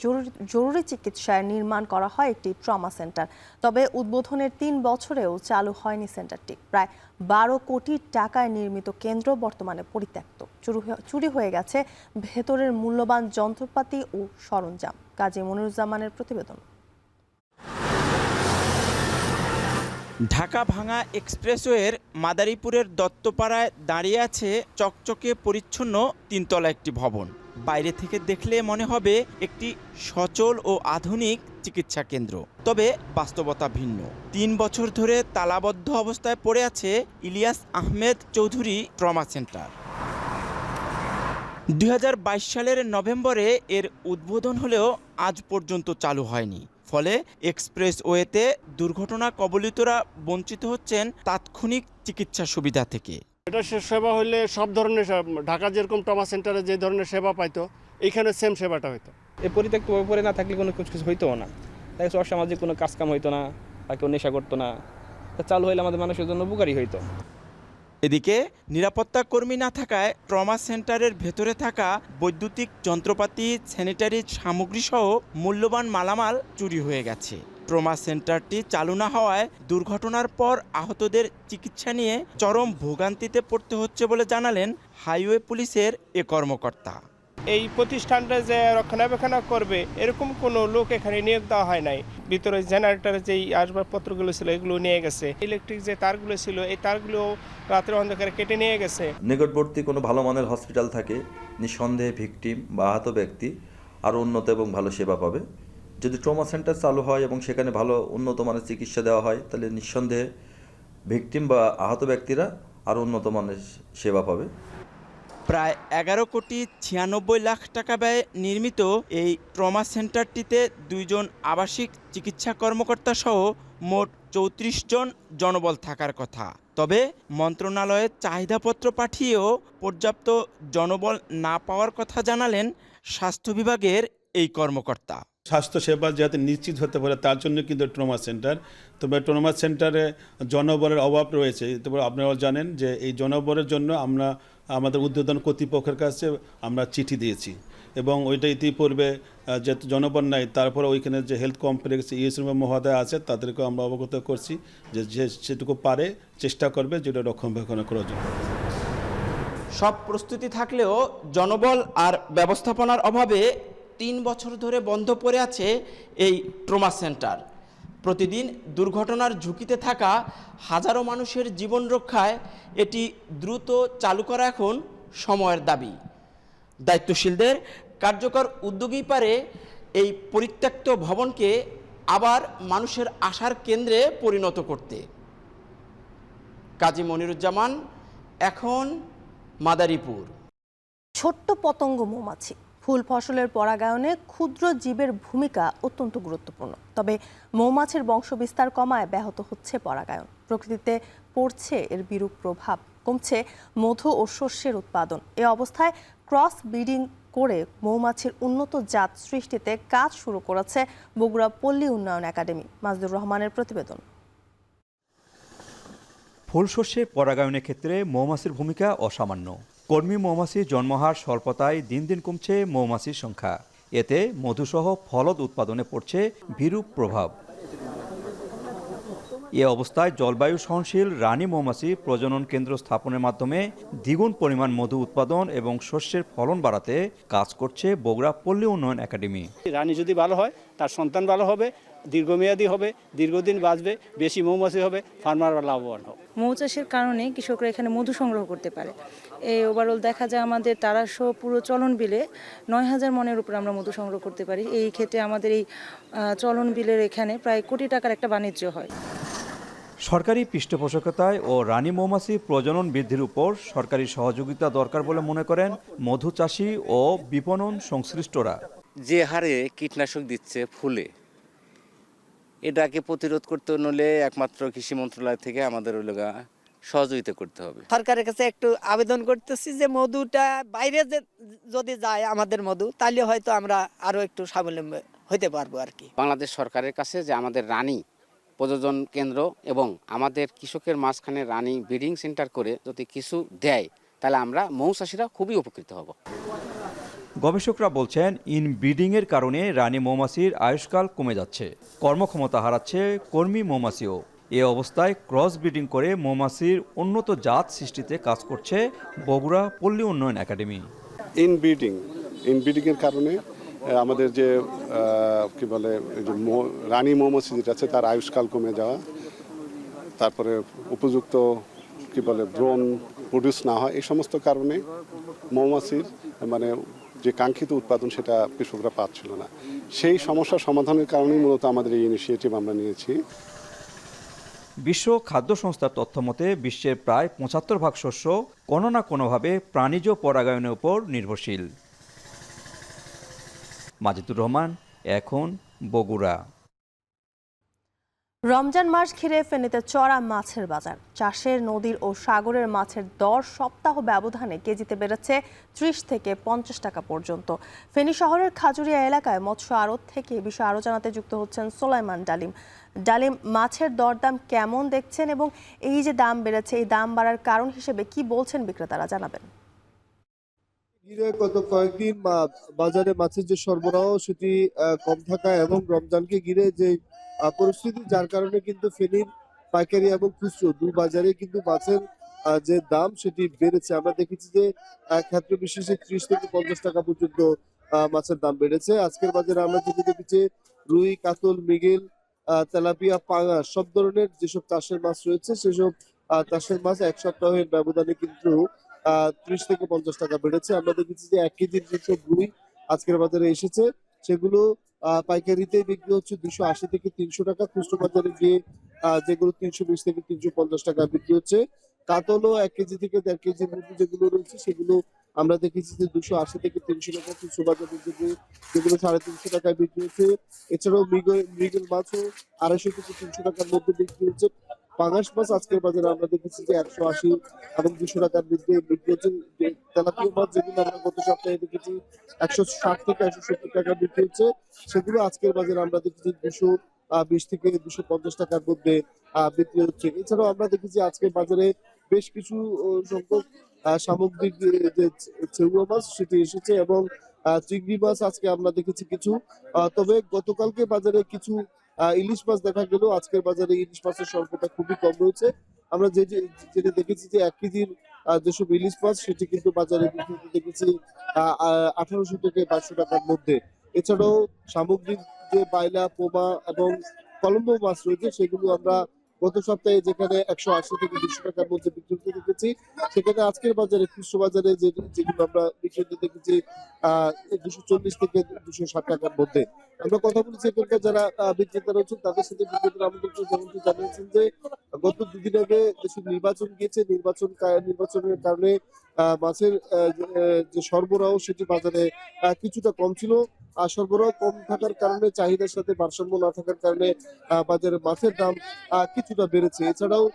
জরুরি চিকিৎসায় নির্মাণ করা হয় একটি ট্রমা সেন্টার। তবে উদ্বোধনের 3 বছরেও চালু হয়নি সেন্টারটি। প্রায় 12 কোটি টাকায় নির্মিত কেন্দ্র বর্তমানে পরিত্যক্ত। চুরি হয়ে গেছে ভেতরের মূল্যবান যন্ত্রপাতি ও সরঞ্জাম। কাজী মনিরুজ্জামানের প্রতিবেদন। ঢাকা ভাঙ্গা এক্সপ্রেসওয়ের মাদারীপুরের দত্তপাড়ায় দাঁড়িয়ে আছে চকচকে পরিচ্ছন্ন 3 তলা একটি ভবন। বাইরে থেকে দেখলে মনে হবে একটি সচল ও আধুনিক চিকিৎসা কেন্দ্র, তবে বাস্তবতা ভিন্ন। 3 বছর ধরে তালাবদ্ধ অবস্থায় পড়ে আছে ইলিয়াস আহমেদ চৌধুরী ট্রমা সেন্টার। 2022 সালের নভেম্বরে এর উদ্বোধন হলেও আজ পর্যন্ত চালু হয়নি। ফলে এক্সপ্রেসওয়েতে দুর্ঘটনা কবলিতরা বঞ্চিত হচ্ছেন তাৎক্ষণিক চিকিৎসা সুবিধা থেকে। এটা সেবা হলে সব ধরনের, ঢাকা যেরকম ট্রমা সেন্টারে যে ধরনের সেবা পাইতো, এখানে সেম সেবাটা হইতো। এই পরিত্যক্ত পরে না থাকলে কোনো কিছু হইতো না, তাই অসামাজিক কোনো কাজকাম হইতো না, বা কেউ নেশা করতো না। চালু হইলে আমাদের মানুষের জন্য উপকারী হইতো। এদিকে নিরাপত্তা কর্মী না থাকায় ট্রমা সেন্টারের ভেতরে থাকা বৈদ্যুতিক যন্ত্রপাতি, স্যানিটারি সামগ্রী সহ মূল্যবান মালামাল চুরি হয়ে গেছে। ট্রমা সেন্টারটি চালু না হওয়ায় দুর্ঘটনার পর আহতদের চিকিৎসা নিয়ে চরম ভোগান্তিতে পড়তে হচ্ছে বলে জানালেন হাইওয়ে পুলিশের এ কর্মকর্তা। এই প্রতিষ্ঠানটা যে রক্ষণাবেক্ষণ করবে এরকম কোনো লোক এখানে নিয়োগ দেওয়া হয় নাই। ভিতরে জেনারেটরের যেই আসবাবপত্রগুলো ছিল এগুলো নিয়ে গেছে, ইলেকট্রিক যে তারগুলো ছিল এই তারগুলো রাতের অন্ধকারে কেটে নিয়ে গেছে। নিকটবর্তী কোনো ভালো মানের হসপিটাল থাকে, নিঃসন্দেহে ভিকটিম বা আহত ব্যক্তি আরও উন্নত এবং ভালো সেবা পাবে। যদি ট্রমা সেন্টার চালু হয় এবং সেখানে ভালো উন্নত মানের চিকিৎসা দেওয়া হয়, তাহলে নিঃসন্দেহে ভিকটিম বা আহত ব্যক্তিরা আরও উন্নত মানের সেবা পাবে। প্রায় 11,96,00,000 টাকা ব্যয়ে নির্মিত এই ট্রমা সেন্টারটিতে 2 জন আবাসিক চিকিৎসা কর্মকর্তা সহ মোট 34 জন জনবল থাকার কথা। তবে মন্ত্রণালয়ের চাহিদাপত্র পাঠিয়েও পর্যাপ্ত জনবল না পাওয়ার কথা জানালেন স্বাস্থ্য বিভাগের এই কর্মকর্তা। স্বাস্থ্যসেবা যাতে নিশ্চিত হতে পারে তার জন্য কিন্তু ট্রমা সেন্টার, তবে ট্রমা সেন্টারে জনবলের অভাব রয়েছে। তবে আপনারা জানেন যে এই জনবলের জন্য আমরা আমাদের ঊর্ধ্বতন কর্তৃপক্ষের কাছে আমরা চিঠি দিয়েছি এবং ওইটা ইতিপূর্বে যে জনবল নাই তারপরে ওইখানে যে হেলথ কমপ্লেক্স ইএসএম মহোদয় আছে তাদেরকে আমরা অবগত করছি যে সেটুকু পারে চেষ্টা করবে যেটা রক্ষণাবেক্ষণ করার জন্য। সব প্রস্তুতি থাকলেও জনবল আর ব্যবস্থাপনার অভাবে 3 বছর ধরে বন্ধ পড়ে আছে এই ট্রমা সেন্টার। প্রতিদিন দুর্ঘটনার ঝুঁকিতে থাকা হাজারো মানুষের জীবন রক্ষায় এটি দ্রুত চালু করা এখন সময়ের দাবি। দায়িত্বশীলদের কার্যকর উদ্যোগই পারে এই পরিত্যক্ত ভবনকে আবার মানুষের আশার কেন্দ্রে পরিণত করতে। কাজী মনিরুজ্জামান, এখন মাদারীপুর। ছোট্ট পতঙ্গ মৌমাছি ফুল ফসলের পরাগায়নে ক্ষুদ্র জীবের ভূমিকা অত্যন্ত গুরুত্বপূর্ণ। তবে মৌমাছির বংশবিস্তার কমায় ব্যাহত হচ্ছে পরাগায়ন। প্রকৃতিতে পড়ছে এর বিরূপ প্রভাব, কমছে মধু ও শস্যের উৎপাদন। এ অবস্থায় ক্রস ব্রিডিং করে মৌমাছির উন্নত জাত সৃষ্টিতে কাজ শুরু করেছে বগুড়া পল্লী উন্নয়ন একাডেমি। মাজদুর রহমানের প্রতিবেদন। ফুল শস্যের পরাগায়নের ক্ষেত্রে মৌমাছির ভূমিকা অসামান্য। কর্মী মৌমাছির জন্মহার স্বল্পতায় দিন দিন কমছে মৌমাছির সংখ্যা। এতে মধুসহ ফলদ উৎপাদনে পড়ছে বিরূপ প্রভাব। এ অবস্থায় জলবায়ু সহনশীল রানী মৌমাছি প্রজনন কেন্দ্র স্থাপনের মাধ্যমে দ্বিগুণ পরিমাণ মধু উৎপাদন এবং শস্যের ফলন বাড়াতে কাজ করছে বগুড়া পল্লী উন্নয়ন একাডেমি। রানী যদি ভালো হয় তার সন্তান ভালো হবে, দীর্ঘমেয়াদী হবে, দীর্ঘদিন বাঁচবে, বেশি মৌমাছি হবে, ফার্মাররা লাভবান হবে। মৌ চাষের কারণে কৃষকরা এখানে মধু সংগ্রহ করতে পারে। এই ওভারঅল দেখা যায় আমাদের তারাসহ পুরো চলন বিলে 9,000 মনের উপর আমরা মধু সংগ্রহ করতে পারি। এই ক্ষেত্রে আমাদের এই চলন বিলের এখানে প্রায় কোটি টাকার একটা বাণিজ্য হয়। সরকারি পৃষ্ঠপোষকতায় ও রানী মৌমাছি প্রজনন বৃদ্ধির উপর সরকারি সহযোগিতা দরকার বলে মনে করেন মধু চাষী ও বিপণন সংশ্লিষ্টরা। যে হারে কীটনাশক দিচ্ছে ফুলে, এটাকে প্রতিরোধ করতে হলে একমাত্র কৃষি মন্ত্রণালয় থেকে আমাদের সহযোগিতা করতে হবে। সরকারের কাছে একটু আবেদন করতেছি যে মধুটা বাইরে যদি যায় আমাদের মধু, তাহলে হয়তো আমরা আরো একটু স্বাবলম্বী হতে পারবো আর কি। বাংলাদেশ সরকারের কাছে যে আমাদের রানী প্রযোজন কেন্দ্র এবং আমাদের কৃষকের মাঝখানে রানী ব্রিডিং সেন্টার করে যদি কিছু দেয়, তাহলে আমরা মৌচাষীরা খুবই উপকৃত হব। গবেষকরা বলছেন ইনব্রিডিংয়ের কারণে রানী মৌমাছির আয়ুষ্কাল কমে যাচ্ছে, কর্মক্ষমতা হারাচ্ছে কর্মী মৌমাছিও। এ অবস্থায় ক্রস ব্রিডিং করে মৌমাছির উন্নত জাত সৃষ্টিতে কাজ করছে বগুড়া পল্লী উন্নয়ন একাডেমি। ইনব্রিডিংয়ের কারণে আমাদের যে কি বলে রানী মৌমাছি যেটা আছে তার আয়ুষ্কাল কমে যাওয়া, তারপরে উপযুক্ত কি বলে ব্রণ প্রডিউস না হয়, এই সমস্ত কারণে মৌমাছির মানে যে কাঙ্ক্ষিত উৎপাদন সেটা কৃষকরা পাচ্ছিল না। সেই সমস্যা সমাধানের কারণেই মূলত আমাদের এই ইনিশিয়েটিভ আমরা নিয়েছি। বিশ্ব খাদ্য সংস্থার তথ্য মতে বিশ্বের প্রায় 75% শস্য কোনো না কোনোভাবে প্রাণীজ পরাগায়নের উপর নির্ভরশীল। মাজেদুর রহমান, এখন বগুড়া। রমজান মাস ঘিরে ফেনীতে চড়া মাছের বাজার। চাষের নদীর ও সাগরের মাছের দর সপ্তাহ ব্যবধানে কেজিতে বেড়েছে 30 থেকে 50 টাকা পর্যন্ত। ফেনী শহরের খাজুরিয়া এলাকায় মৎস্য আড়ত থেকে এ বিষয়ে আরও জানাতে যুক্ত হচ্ছেন সোলাইমান ডালিম। ডালিম, মাছের দরদাম কেমন দেখছেন এবং এই যে দাম বেড়েছে, এই দাম বাড়ার কারণ হিসেবে কি বলছেন বিক্রেতারা, জানাবেন। গত কয়েকদিন বাজারে মাছের যে সরবরাহ সেটি কম থাকা এবং রমজানকে ঘিরে যে পরিস্থিতি, যার কারণে কিন্তু ফেনীর পাইকারি এবং খুচরো দুই বাজারে কিন্তু মাছের যে দাম সেটি বেড়েছে। আমরা দেখেছি যে ক্ষেত্র বিশেষে 30 থেকে 50 টাকা পর্যন্ত মাছের দাম বেড়েছে। আজকের বাজারে আমরা যেটি দেখেছি রুই, কাতল, মৃগেল, তেলাপিয়া, পাঙাশ সব ধরনের যেসব চাষের মাছ রয়েছে সেসব চাষের মাছ এক সপ্তাহের ব্যবধানে কিন্তু 30 থেকে 50 টাকা বেড়েছে। আমরা দেখেছি যে 1 কেজির যেসব রুই আজকের বাজারে এসেছে সেগুলো পাইকারিতে বিক্রি হচ্ছে 280 থেকে 300 টাকা, খুচরো বাজারে গিয়ে যেগুলো 320 থেকে 350 টাকা বিক্রি হচ্ছে। কাতলও 1 কেজি থেকে 1.5 কেজির মধ্যে যেগুলো রয়েছে সেগুলো আমরা দেখেছি যে 280 থেকে 300 টাকা খুচরো বাজারে বিক্রি, যেগুলো 350 টাকায় বিক্রি হচ্ছে। এছাড়াও মৃগেল মাছও 250 থেকে 300 টাকার মধ্যে বিক্রি হচ্ছে। পাঙাশ মাছ আজকের বাজারে আমরা দেখেছি যে 180 এবং 200 টাকার মধ্যে বিক্রি হচ্ছে। তেলাপিয়া মাছ যেগুলো আমরা গত সপ্তাহে দেখেছি 160 থেকে 170 টাকা বিক্রি হচ্ছে, সেগুলো আজকের বাজারে আমরা দেখেছি 220 থেকে 250 টাকার মধ্যে বিক্রি হচ্ছে। এছাড়াও আমরা দেখেছি আজকের বাজারে বেশ কিছু সংখ্যক সামগ্রিক যে চেউয়া মাছ সেটি এসেছে এবং চিংড়ি মাছ আজকে আমরা দেখেছি কিছু। তবে গতকালকে বাজারে কিছু ইলিশ মাছ দেখা গেল, আজকের বাজারে ইলিশ মাছের স্বল্পতা খুবই কম রয়েছে। আমরা যেটা দেখেছি যে 1 কেজির যেসব ইলিশ মাছ সেটি কিন্তু বাজারে বিক্রি দেখেছি 1800 থেকে 2200 টাকার মধ্যে। এছাড়াও সামগ্রিক যে বাইলা, পোমা এবং কলম্বো মাছ রয়েছে সেগুলো আমরা গত সপ্তাহে যেখানে 180 থেকে 200 টাকার মধ্যে বিক্রি করতে দেখেছি, সেখানে আজকের বাজারে খুচরো বাজারে যেগুলো আমরা বিক্রি করতে দেখেছি 240 থেকে 260 টাকার মধ্যে। আমরা কথা বলেছি এখানকার যারা বিক্রেতা রয়েছেন তাদের সাথে। বিক্রেতারা আমাদেরকে যেমনটি জানিয়েছেন যে গত দুদিন আগে দেশের নির্বাচন গিয়েছে, নির্বাচনের কারণে মাছের যে সরবরাহ সেটি বাজারে কিছুটা কম ছিল। আর সরবরাহ কম থাকার কারণে চাহিদার সাথে ভারসাম্য না থাকার কারণে বাজারে মাছের দাম কিছুটা বেড়েছে। এছাড়াও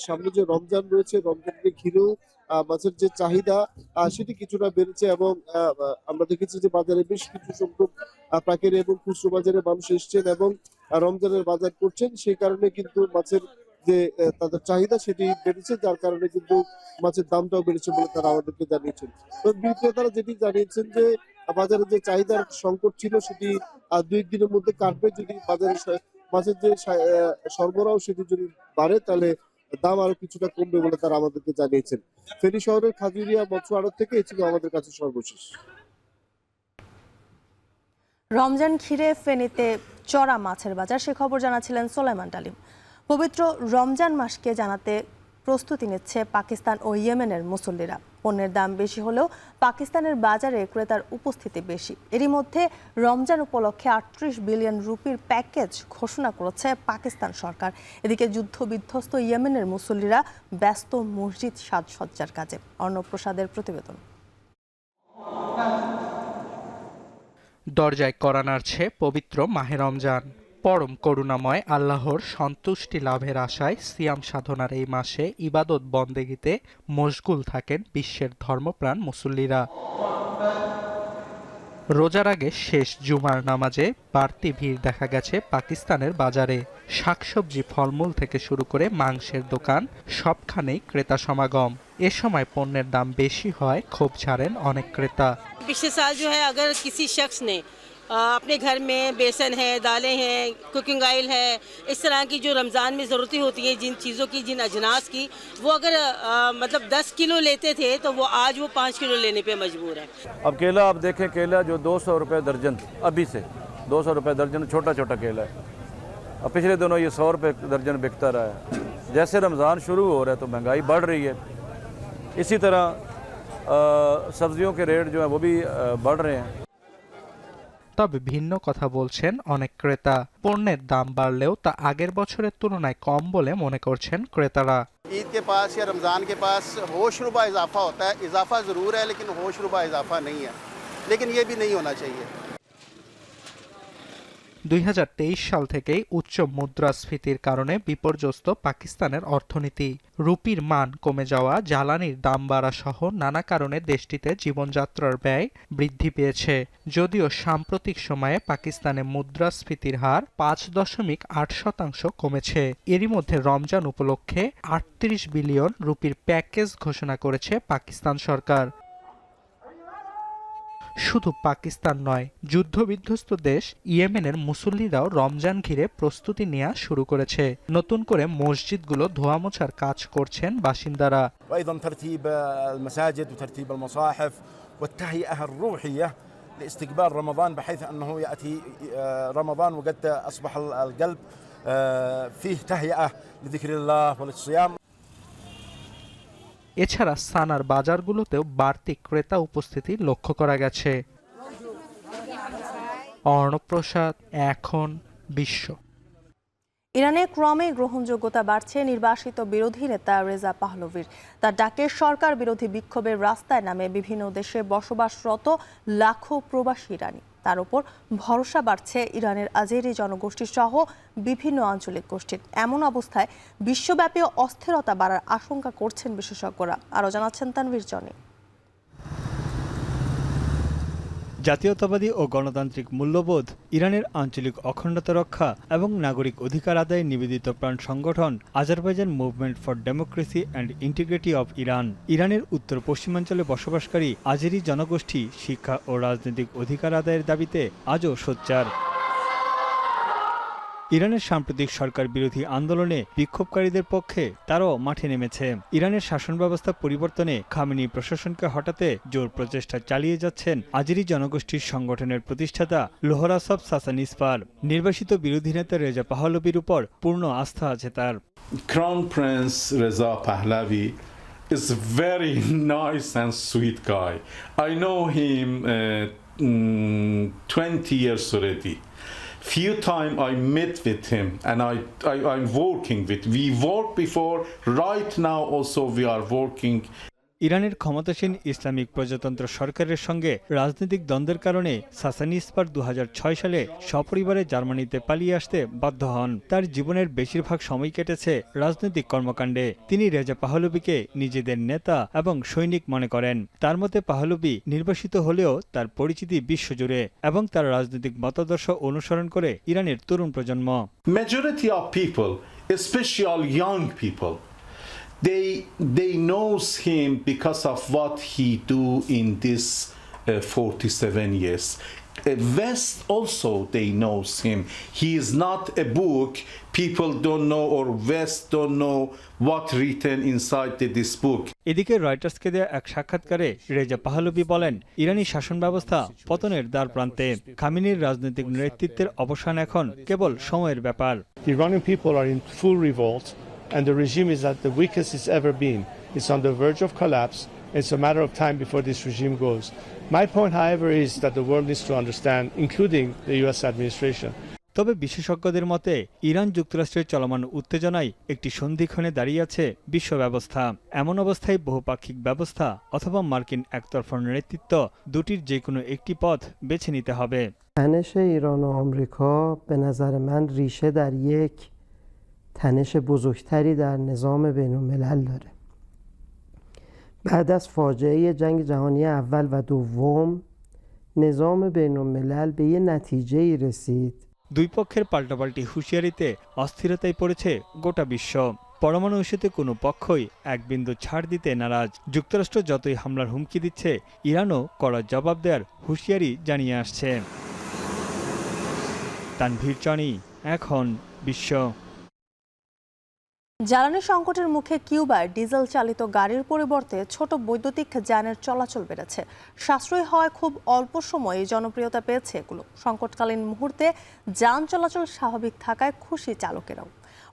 সামনে যে রমজান রয়েছে, রমজানকে ঘিরেও মাছের যে চাহিদা সেটি কিছুটা বেড়েছে এবং আমরা দেখেছি যে বাজারে বেশ কিছু সংখ্যক পাইকারি এবং খুচরো বাজারে মানুষ এসছেন এবং রমজানের বাজার করছেন। সেই কারণে কিন্তু মাছের যে তাদের চাহিদা সেটি বেড়েছে, যার কারণে কিন্তু মাছের দামটাও বেড়েছে বলে তারা আমাদেরকে জানিয়েছেন। তো বিক্রেতারা যেটি জানিয়েছেন যে বাজারে যে চাহিদার সংকট ছিল সেটি 2 দিনের মধ্যে কাটবে। যদি বাজারে মাছের যে সরবরাহ সেটি যদি বাড়ে তাহলে দাম আরো কিছুটা কমবে বলে তারা আমাদেরকে জানিয়েছেন। ফেনী শহরের খাজুরিয়া মৎস্য আড়ত থেকে এই ছিল আমাদের কাছে সর্বশেষ। রমজান ঘিরে ফেনীতে চড়া মাছের বাজার, সে খবর জানাচ্ছিলেন সোলাইমান ডালিম। পবিত্র রমজান মাসকে জানাতে প্রস্তুতি নিচ্ছে পাকিস্তান ও ইয়েমেনের মুসল্লিরা। পণ্যের দাম বেশি হলেও পাকিস্তানের বাজারে ক্রেতার উপস্থিতি বেশি। এরই মধ্যে রমজান উপলক্ষে 38 বিলিয়ন রুপির প্যাকেজ ঘোষণা করেছে পাকিস্তান সরকার। এদিকে যুদ্ধ বিধ্বস্ত ইয়েমেনের মুসল্লিরা ব্যস্ত মসজিদ সাজসজ্জার কাজে। অর্ণব প্রসাদের প্রতিবেদন। দরজায় কড়া নাড়ছে পবিত্র মাহে রমজান। পরম করুণাময় আল্লাহর সন্তুষ্টি লাভের আশায় সিয়াম সাধনার এই মাসে ইবাদত বন্দেগিতে মশগুল থাকেন বিশ্বের ধর্মপ্রাণ মুসল্লিরা। রোজার আগে শেষ জুমার নামাজে বাড়তি ভিড় দেখা গেছে পাকিস্তানের বাজারে। শাকসবজি, ফলমূল থেকে শুরু করে মাংসের দোকান সবখানেই ক্রেতা সমাগম। এ সময় পণ্যের দাম বেশি হয় ক্ষোভ ঝাড়েন অনেক ক্রেতা। पिछले साल जो है अगर किसी शख्स ने अपने घर में बेसन है, दालें हैं, कुकिंग ऑयल है, इस तरह की जो रमज़ान में ज़रूरतें होती हैं जिन चीज़ों की, जिन अजनास की, वो अगर मतलब 10 किलो लेते थे तो वो आज वो 5 किलो लेने पे मजबूर है। अब केला आप देखें, केला जो 200 रुपये दर्जन, अभी से 200 रुपये दर्जन छोटा छोटा केला है। अब पिछले दिनों ये 100 रुपये दर्जन बिकता रहा है। जैसे रमज़ान शुरू हो रहा है तो महंगाई बढ़ रही है। इसी तरह सब्जियों के रेट जो है वो भी बढ़ रहे हैं। তবে ভিন্ন কথা বলছেন অনেক ক্রেতা। পণ্যের দাম বাড়লেও তা আগের বছরের তুলনায় কম বলে মনে করছেন ক্রেতারা। ईद के पास या रमज़ान के पास होशरुबा इजाफा होता है। इजाफा ज़रूर है लेकिन होशरुबा इजाफा नहीं है, लेकिन ये भी नहीं होना चाहिए। 2023 সাল থেকেই উচ্চ মুদ্রাস্ফীতির কারণে বিপর্যস্ত পাকিস্তানের অর্থনীতি। রুপির মান কমে যাওয়া, জ্বালানির দাম বাড়া সহ নানা কারণে দেশটিতে জীবনযাত্রার ব্যয় বৃদ্ধি পেয়েছে। যদিও সাম্প্রতিক সময়ে পাকিস্তানে মুদ্রাস্ফীতির হার 5.8% কমেছে। এরই মধ্যে রমজান উপলক্ষে 38 বিলিয়ন রুপির প্যাকেজ ঘোষণা করেছে পাকিস্তান সরকার। শুধু পাকিস্তান নয়, যুদ্ধবিধ্বস্ত দেশ ইয়েমেনের মুসল্লিরাও রমজান ঘিরে প্রস্তুতি নেওয়া শুরু করেছে। নতুন করে মসজিদগুলো ধোয়া মোছার কাজ করছেন বাসিন্দারা। وايضا ترتيب المساجد وترتيب المصاحف والتهيئه الروحيه لاستقبال رمضان، بحيث انه ياتي رمضان وقد اصبح القلب فيه تهيئه لذكر الله وللصيام। এছাড়া সানার বাজারগুলোতেও বাড়তি ক্রেতা উপস্থিতি লক্ষ্য করা গেছে। অর্ণব প্রসাদ, এখন বিশ্ব। ইরানে ক্রমে গ্রহণযোগ্যতা বাড়ছে নির্বাসিত বিরোধী নেতা রেজা পাহলভির। তার ডাকে সরকার বিরোধী বিক্ষোভের রাস্তায় নামে বিভিন্ন দেশে বসবাসরত লাখো প্রবাসী ইরানি। তার উপর ভরসা বাড়ছে ইরানের আজেরি জনগোষ্ঠী সহ বিভিন্ন আঞ্চলিক গোষ্ঠীর। এমন অবস্থায় বিশ্বব্যাপী অস্থিরতা বাড়ার আশঙ্কা করছেন বিশেষজ্ঞরা। আরও জানাচ্ছেন তানভীর জনি। জাতীয়তাবাদী ও গণতান্ত্রিক মূল্যবোধ, ইরানের আঞ্চলিক অখণ্ডতা রক্ষা এবং নাগরিক অধিকার আদায়ে নিবেদিত প্রাণ সংগঠন Azerbaijan movement for democracy and integrity of Iran ইরানের উত্তর পশ্চিমাঞ্চলে বসবাসকারী আজেরি জনগোষ্ঠী শিক্ষা ও রাজনৈতিক অধিকার আদায়ের দাবিতে আজও সোচ্চার। ইরানের সাম্প্রতিক সরকার বিরোধী আন্দোলনে বিক্ষোভকারীদের পক্ষে তারাও মাঠে নেমেছে। ইরানের শাসন ব্যবস্থা পরিবর্তনে খামেনি প্রশাসনকে হটাতে জোর প্রচেষ্টা চালিয়ে যাচ্ছেন আজেরি জনগোষ্ঠীর সংগঠনের প্রতিষ্ঠাতা লোহরাসব সাসানিসপার। নির্বাসিত বিরোধী নেতা রেজা পাহলভির উপর পূর্ণ আস্থা আছে তার। Crown Prince Reza Pahlavi is a very nice and sweet guy. I know him 20 years already. Few time I met with him and I'm working with. We worked before. Right now also we are working. ইরানের ক্ষমতাসীন Islamic প্রজাতন্ত্র সরকারের সঙ্গে রাজনৈতিক দ্বন্দ্বের কারণে সাসানিসপার 2006 সালে সপরিবারে জার্মানিতে পালিয়ে আসতে বাধ্য হন। তার জীবনের বেশিরভাগ সময় কেটেছে রাজনৈতিক কর্মকাণ্ডে। তিনি রেজা পাহলভিকে নিজেদের নেতা এবং সৈনিক মনে করেন। তার মতে পাহলভি নির্বাসিত হলেও তার পরিচিতি বিশ্বজুড়ে এবং তার রাজনৈতিক মতাদর্শ অনুসরণ করে ইরানের তরুণ প্রজন্ম। Majority of people, especially young people, they knows him because of what he do in this 47 years. West also they knows him. He is not a book. People don't know or West don't know what written inside this book. এদিকে রয়টার্সকে দেয়া এক সাক্ষাৎকারে রেজা পাহলভি বলেন, ইরানি শাসন ব্যবস্থা পতনের দ্বার প্রান্তে। খামেনির রাজনৈতিক নেতৃত্বের অবসান এখন কেবল সময়ের ব্যাপার। The Iranian people are in full revolt. And the regime is at the weakest it's ever been. It's on the verge of collapse. It's a matter of time before this regime goes. My point, however, is that the world needs to understand, including the US administration. তবে বিশেষজ্ঞদের মতে Iran যুক্তরাষ্ট্রের চলমান উত্তেজনায় একটি সন্ধিক্ষণে দাঁড়িয়ে আছে বিশ্ব ব্যবস্থা। এমন অবস্থায় বহুপাক্ষিক ব্যবস্থা অথবা মার্কিন একতরফা নেতৃত্ব, দুটির যে কোনো একটি পথ বেছে নিতে হবে। تنش ایران و آمریکا به نظر من ریشه در یک تنش بزرگتری در نظام بین الملل داره. بعد از فاجعه جنگ جهانی اول و دوم نظام بین الملل به یه نتیجه‌ای رسید. দুই পক্ষের পাল্টাপাল্টি হুঁশিয়ারিতে অস্থিরতায় পড়েছে গোটা বিশ্ব। পরমাণু ইস্যুতে কোনো পক্ষই এক বিন্দু ছাড় দিতে নারাজ। যুক্তরাষ্ট্র যতই হামলার হুমকি দিচ্ছে, ইরানও কড়া জবাব দেওয়ার হুঁশিয়ারি জানিয়ে আসছে। তানভীর জনি, এখন বিশ্ব। জ্বালানি সংকটের মুখে কিউবায় ডিজেল চালিত গাড়ির পরিবর্তে ছোট বৈদ্যুতিক যানের চলাচল বেড়েছে। সাশ্রয়ী হওয়ায় খুব অল্প সময়ে জনপ্রিয়তা পেয়েছে এগুলো। সংকটকালীন মুহূর্তে যান চলাচল স্বাভাবিক থাকায় খুশি চালকেরাও।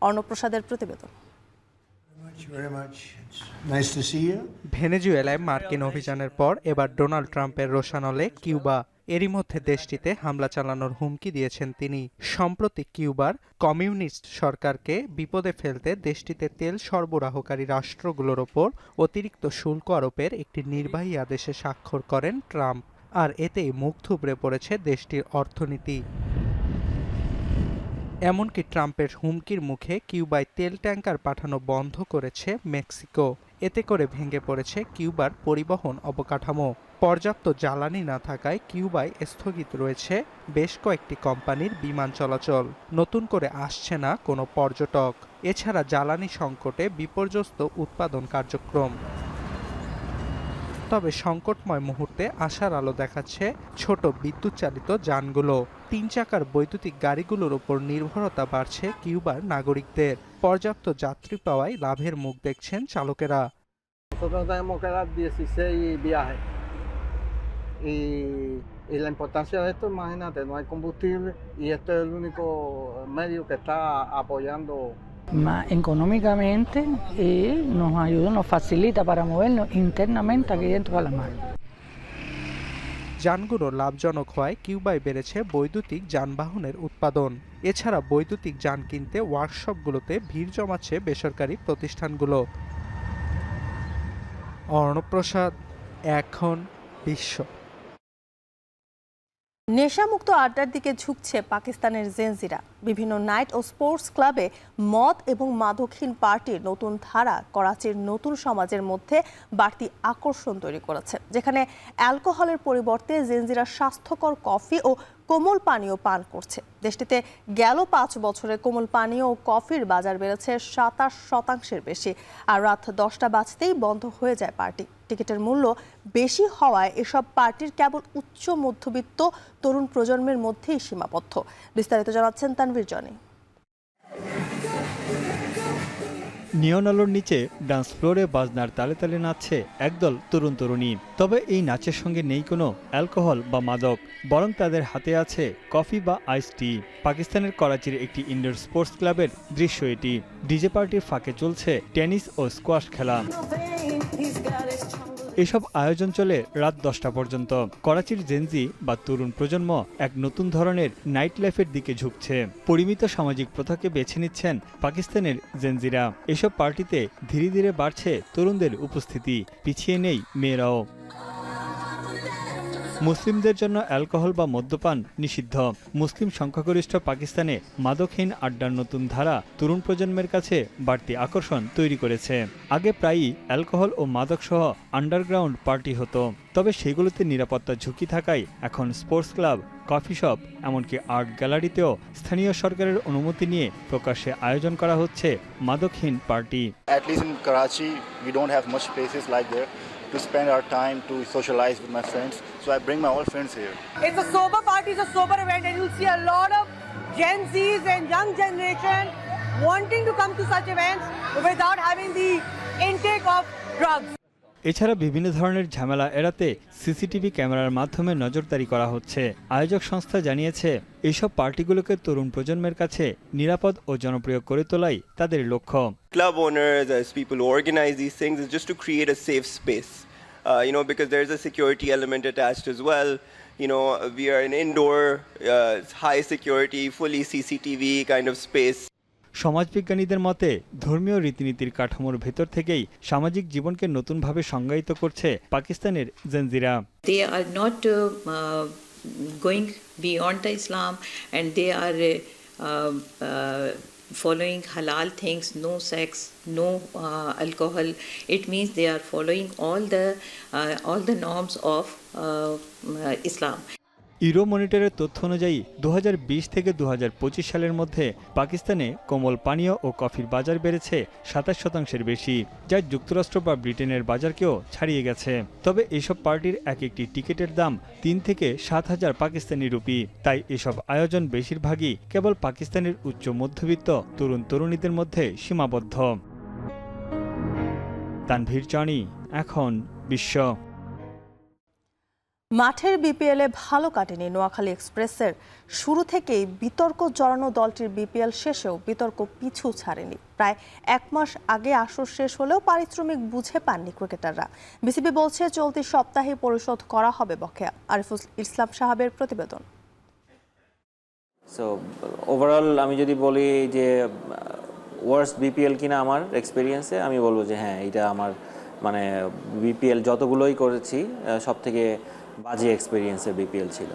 অর্ণপ্রসাদের প্রতিবেদন। ভেনেজুয়েলায় মার্কিন অভিযানের পর এবার ডোনাল্ড ট্রাম্পের রোষানলে কিউবা। এরই মধ্যে দেশটিতে হামলা চালানোর হুমকি দিয়েছেন তিনি। সম্প্রতি কিউবার কমিউনিস্ট সরকারকে বিপদে ফেলতে দেশটিতে তেল সরবরাহকারী রাষ্ট্রগুলোর ওপর অতিরিক্ত শুল্ক আরোপের একটি নির্বাহী আদেশে স্বাক্ষর করেন ট্রাম্প। আর এতেই মুখ থুবড়ে পড়েছে দেশটির অর্থনীতি। এমনকি ট্রাম্পের হুমকির মুখে কিউবায় তেল ট্যাঙ্কার পাঠানো বন্ধ করেছে মেক্সিকো। এতে করে ভেঙে পড়েছে কিউবার পরিবহন অবকাঠামো। পর্যাপ্ত জ্বালানি না থাকায় কিউবায় স্থগিত রয়েছে বেশ কয়েকটি কোম্পানির বিমান চলাচল। নতুন করে আসছে না কোনো পর্যটক। এছাড়া জ্বালানি সংকটে বিপর্যস্ত উৎপাদন কার্যক্রম। তবে সংকটময় মুহূর্তে আশার আলো দেখাচ্ছে ছোট বিদ্যুৎ চালিত যানগুলো। 3 চাকার বৈদ্যুতিক গাড়িগুলোর উপর নির্ভরতা বাড়ছে কিউবার নাগরিকদের। পর্যাপ্ত যাত্রী পাওয়ায় লাভের মুখ দেখছেন চালকেরা। Y la importancia de esto, imagínate, no hay combustible y esto es el único medio que está apoyando. Más económicamente y nos ayuda, nos facilita para movernos internamente aquí dentro de la mar. যানগুলো লাভজনক হওয়ায় কিউবায় বেড়েছে বৈদ্যুতিক যানবাহনের উৎপাদন। এছাড়া বৈদ্যুতিক যান কিনতে ওয়ার্কশপগুলোতে ভিড় জমাচ্ছে বেসরকারি প্রতিষ্ঠানগুলো। অর্ণব প্রসাদ, এখন বিশ্ব। নেশামুক্ত আড্ডার দিকে ঝুঁকছে পাকিস্তানের জেনজিরা। বিভিন্ন নাইট ও স্পোর্টস ক্লাবে মদ এবং মাদকহীন পার্টির নতুন ধারা করাচির নতুন সমাজের মধ্যে বাড়তি আকর্ষণ তৈরি করেছে, যেখানে অ্যালকোহলের পরিবর্তে জেনজিরা স্বাস্থ্যকর কফি ও কোমল পানীয় পান করছে। দেশটিতে গেল 5 বছরে কোমল পানীয় ও কফির বাজার বেড়েছে 27% বেশি, আর রাত 10টা বাজতেই বন্ধ হয়ে যায় পার্টি। টিকিটের মূল্য বেশি হওয়ায় এসব পার্টির কেবল উচ্চ মধ্যবিত্ত তরুণ প্রজন্মের মধ্যেই সীমাবদ্ধ। বিস্তারিত জানাচ্ছেন তানভীর জনি। নিয়ন আলোর নিচে ডান্স ফ্লোরে বাজনার তালে তালে নাচছে একদল তরুণ তরুণী। তবে এই নাচের সঙ্গে নেই কোনো অ্যালকোহল বা মাদক, বরং তাদের হাতে আছে কফি বা আইস টি। পাকিস্তানের করাচির একটি ইনডোর স্পোর্টস ক্লাবের দৃশ্য এটি। ডিজে পার্টির ফাঁকে চলছে টেনিস ও স্কোয়াশ খেলা। এসব আয়োজন চলে রাত 10টা পর্যন্ত। করাচির জেনজি বা তরুণ প্রজন্ম এক নতুন ধরনের নাইট লাইফের দিকে ঝুঁকছে। পরিমিত সামাজিক প্রথাকে বেছে নিচ্ছেন পাকিস্তানের জেনজিরা। এসব পার্টিতে ধীরে ধীরে বাড়ছে তরুণদের উপস্থিতি, পিছিয়ে নেই মেয়েরাও। মুসলিমদের জন্য অ্যালকোহল বা মদ্যপান নিষিদ্ধ। মুসলিম সংখ্যাগরিষ্ঠ পাকিস্তানে মাদকহীন আড্ডার নতুন ধারা তরুণ প্রজন্মের কাছে বাড়তি আকর্ষণ তৈরি করেছে। আগে প্রায়ই অ্যালকোহল ও মাদক সহ আন্ডারগ্রাউন্ড পার্টি হতো, তবে সেগুলোতে নিরাপত্তা ঝুঁকি থাকায় এখন স্পোর্টস ক্লাব, কফি শপ, এমনকি আর্ট গ্যালারিতেও স্থানীয় সরকারের অনুমতি নিয়ে প্রকাশ্যে আয়োজন করা হচ্ছে মাদকহীন party. At least in Karachi, we don't have much places like there to spend our time to socialize with my friends. So I bring my all friends here. It's a sober party, it's a sober event, and you'll see a lot of Gen Zs and young generation wanting to come to such events without having the intake of drugs. এছাড়া বিভিন্ন ধরনের ঝামেলা এড়াতে CCTV ক্যামেরার মাধ্যমে নজরদারি করা হচ্ছে। আয়োজক সংস্থা জানিয়েছে, এইসব পার্টিগুলোকে তরুণ প্রজন্মের কাছে নিরাপদ ও জনপ্রিয় করে তোলাই তাদের লক্ষ্য। Club owners, as people who organize these things, is just to create a safe space. Because there's a security element attached as well. We are an indoor, high security, fully CCTV kind of space. সমাজবিজ্ঞানীদের মতে ধর্মীয় রীতিনীতির কাঠামোর ভেতর থেকেই সামাজিক জীবনকে নতুনভাবে সংজ্ঞায়িত করছে পাকিস্তানের জেনজিরা। They are not going beyond the Islam, and they are following halal things, no sex, no alcohol. It means they are following all the norms of Islam. Euro মনিটরের তথ্য অনুযায়ী 2020 থেকে 2025 সালের মধ্যে পাকিস্তানে কোমল পানীয় ও কফির বাজার বেড়েছে 27% বেশি, যা যুক্তরাষ্ট্র বা ব্রিটেনের বাজারকেও ছাড়িয়ে গেছে। তবে এসব পার্টির এক একটি টিকিটের দাম 3 থেকে 7,000 পাকিস্তানি রুপি। তাই এসব আয়োজন বেশিরভাগই কেবল পাকিস্তানের উচ্চ মধ্যবিত্ত তরুণ তরুণীদের মধ্যে সীমাবদ্ধ। তানভীর জনি, এখন বিশ্ব। মাঠের বিপিএলে ভালো কাটেনি নোয়াখালী এক্সপ্রেসের। শুরু থেকেই বিতর্ক জড়ানো দলটির বিপিএল শেষেও বিতর্ক পিছু ছাড়েনি। প্রায় 1 মাস আগে আসর শেষ হলেও পারিশ্রমিক বুঝে পাননি ক্রিকেটাররা। বিসিবি বলছে চলতি সপ্তাহে পরিশোধ করা হবে বকেয়া। আরিফুল ইসলাম সাহাবের প্রতিবেদন। সো ওভারঅল আমি যদি বলি যে ওয়ার্স্ট বিপিএল কিনা আমার এক্সপিরিয়েন্সে, আমি বলবো যে হ্যাঁ, এটা আমার মানে বিপিএল যতগুলোই করেছি সব থেকে বাজে এক্সপেরিয়েন্সের বিপিএল ছিল।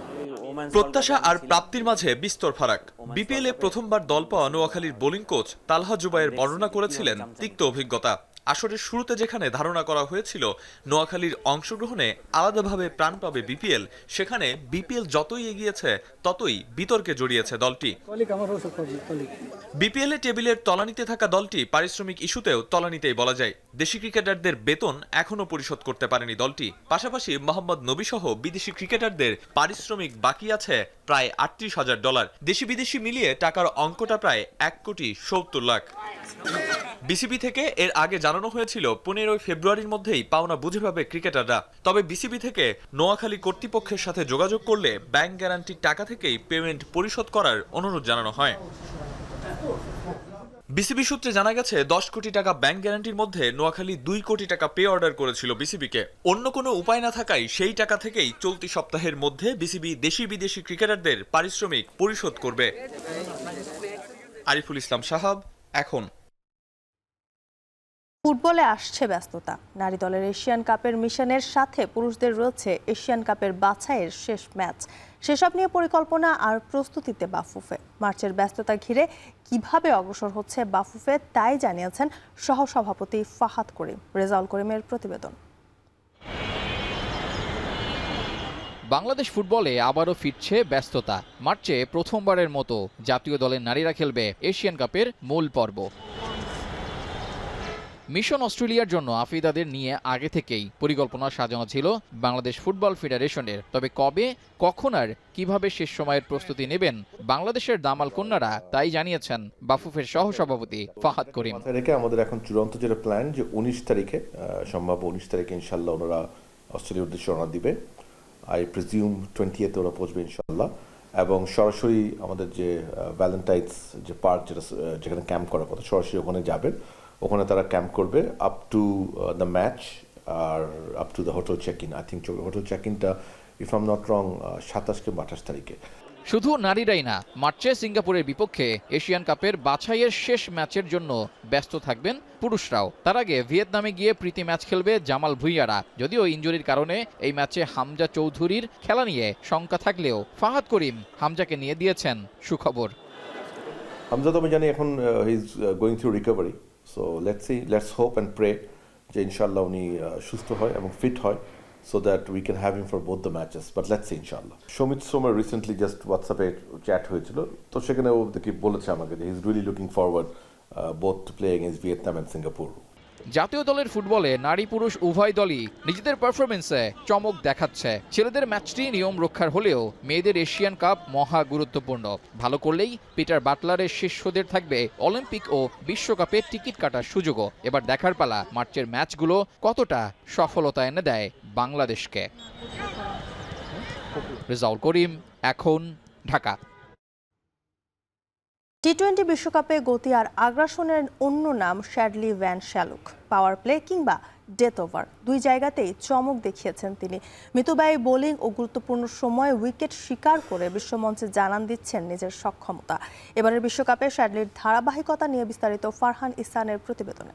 প্রত্যাশা আর প্রাপ্তির মাঝে বিস্তর ফারাক। বিপিএলে প্রথমবার দল পাওয়া নোয়াখালীর বোলিং কোচ তালহা জুবায়ের বর্ণনা করেছিলেন তিক্ত অভিজ্ঞতা। আসরের শুরুতে যেখানে ধারণা করা হয়েছিল নোয়াখালীর অংশগ্রহণে আলাদাভাবে প্রাণ পাবে বিপিএল, সেখানে বিপিএল যতই এগিয়েছে ততই বিতর্কে জড়িয়েছে দলটি। বিপিএলে টেবিলের তলানিতে থাকা দলটি পারিশ্রমিক ইস্যুতেও তলানিতেই বলা যায়। দেশি ক্রিকেটারদের বেতন এখনো পরিশোধ করতে পারেনি দলটি। পাশাপাশি মোহাম্মদ নবী সহ বিদেশি ক্রিকেটারদের পারিশ্রমিক বাকি আছে প্রায় $38,000। দেশি বিদেশি মিলিয়ে টাকার অঙ্কটা প্রায় 1,70,00,000 লাখ। বিসিবি থেকে এর আগে জানানো হয়েছিল 15 ফেব্রুয়ারির মধ্যেই পাওনা বুঝে পাবে ক্রিকেটাররা। তবে বিসিবি থেকে নোয়াখালী কর্তৃপক্ষের সাথে যোগাযোগ করলে ব্যাংক গ্যারান্টির টাকা থেকেই পেমেন্ট পরিশোধ করার অনুরোধ জানানো হয়। বিসিবি সূত্রে জানা গেছে 10 কোটি টাকা ব্যাংক গ্যারান্টির মধ্যে নোয়াখালী 2 কোটি টাকা পে অর্ডার করেছিল বিসিবিকে। অন্য কোনো উপায় না থাকায় সেই টাকা থেকেই চলতি সপ্তাহের মধ্যে বিসিবি দেশি বিদেশি ক্রিকেটারদের পারিশ্রমিক পরিশোধ করবে। আরিফুল ইসলাম সাহাব, এখন। ফুটবলে আসছে ব্যস্ততা। নারী দলের এশিয়ান কাপের মিশনের সাথে পুরুষদের রয়েছে এশিয়ান কাপের বাছাইয়ের শেষ ম্যাচ। সেসব নিয়ে পরিকল্পনা আর প্রস্তুতিতে বাফুফে। মার্চের ব্যস্ততা ঘিরে কিভাবে অগ্রসর হচ্ছে বাফুফে তাই জানিয়েছেন সহসভাপতি ফাহাদ করিম। রেজাউল করিমের প্রতিবেদন। বাংলাদেশ ফুটবলে আবারও ফিরছে ব্যস্ততা। মার্চে প্রথমবারের মতো জাতীয় দলের নারীরা খেলবে এশিয়ান কাপের মূল পর্ব। মিশন অস্ট্রেলিয়ার জন্য আফিদাদের নিয়ে আগে থেকেই পরিকল্পনা সাজানো ছিল বাংলাদেশ ফুটবল ফেডারেশনের। তবে কবে, কখন আর কিভাবে শেষ সময়ের প্রস্তুতি নেবেন বাংলাদেশের দামাল কন্যারা তাই জানিয়েছেন বাফুফের সহসভাপতি ফাহাদ করিম। আমাদের এখন চূড়ান্ত যেটা প্ল্যান যে 19 তারিখে সম্ভাব্য 19 তারিখে ইনশাল্লাহ ওনারা অস্ট্রেলিয়ার উদ্দেশ্যে রওনা দিবে। আই প্রিজিউম 20th ওরা পৌঁছবে ইনশাল্লাহ, এবং সরাসরি আমাদের যে ভ্যালেন্টাইন্স যে পার্ক যেখানে ক্যাম্প করার কথা সরাসরি ওখানে যাবেন। ওখানে তারা ক্যাম্প করবে আপ টু দ্য ম্যাচ আর up to the hotel check in. I think hotel check ইনটা if I am not wrong 27 কিংবা 28 তারিখে। শুধু নারীরাই না, মার্চে সিঙ্গাপুরের বিপক্ষে এশিয়ান কাপের বাছাইয়ের শেষ ম্যাচের জন্য ব্যস্ত থাকবেন পুরুষরাও। তার আগে ভিয়েতনামে গিয়ে প্রীতি ম্যাচ খেলবে জামাল ভুঁইয়ারা। যদিও ইনজুরির কারণে এই ম্যাচে হামজা চৌধুরীর খেলা নিয়ে শঙ্কা থাকলেও ফাহাদ করিম হামজাকে নিয়ে দিয়েছেন সুখবর। হামজা তো আমি জানি এখন he is going through recovery, so let's hope and pray যে ইনশাল্লাহ উনি সুস্থ হয় এবং ফিট হয়, so that we can have him for both the matches. But let's see inshallah. Shomit Somar recently just WhatsApp-এ chat হয়েছিল, তো সেখানে ও দেখি বলেছে আমাকে যে he is really looking forward both to play against Vietnam and Singapore. জাতীয় দলের ফুটবলে নারী পুরুষ উভয় দলই নিজেদের পারফরমেন্সে চমক দেখাচ্ছে। ছেলেদের ম্যাচটি নিয়ম রক্ষার হলেও মেয়েদের এশিয়ান কাপ মহা গুরুত্বপূর্ণ। ভালো করলেই পিটার বাটলারের শিষ্যদের থাকবে অলিম্পিক ও বিশ্বকাপে টিকিট কাটার সুযোগও। এবার দেখার পালা মার্চের ম্যাচগুলো কতটা সফলতা এনে দেয় বাংলাদেশকে। রেজাউল করিম, এখন, ঢাকা। টি-20 বিশ্বকাপে গতি আর আগ্রাসনের অন্য নাম শ্যাডলি ভ্যান শ্যালুক। পাওয়ার প্লে কিংবা ডেথ ওভার দুই জায়গাতেই চমক দেখিয়েছেন তিনি। মিতব্যয়ী বোলিং ও গুরুত্বপূর্ণ সময় উইকেট শিকার করে বিশ্বমঞ্চে জানান দিচ্ছেন নিজের সক্ষমতা। এবারের বিশ্বকাপে শ্যাডলির ধারাবাহিকতা নিয়ে বিস্তারিত ফারহান ইহসানের প্রতিবেদনে।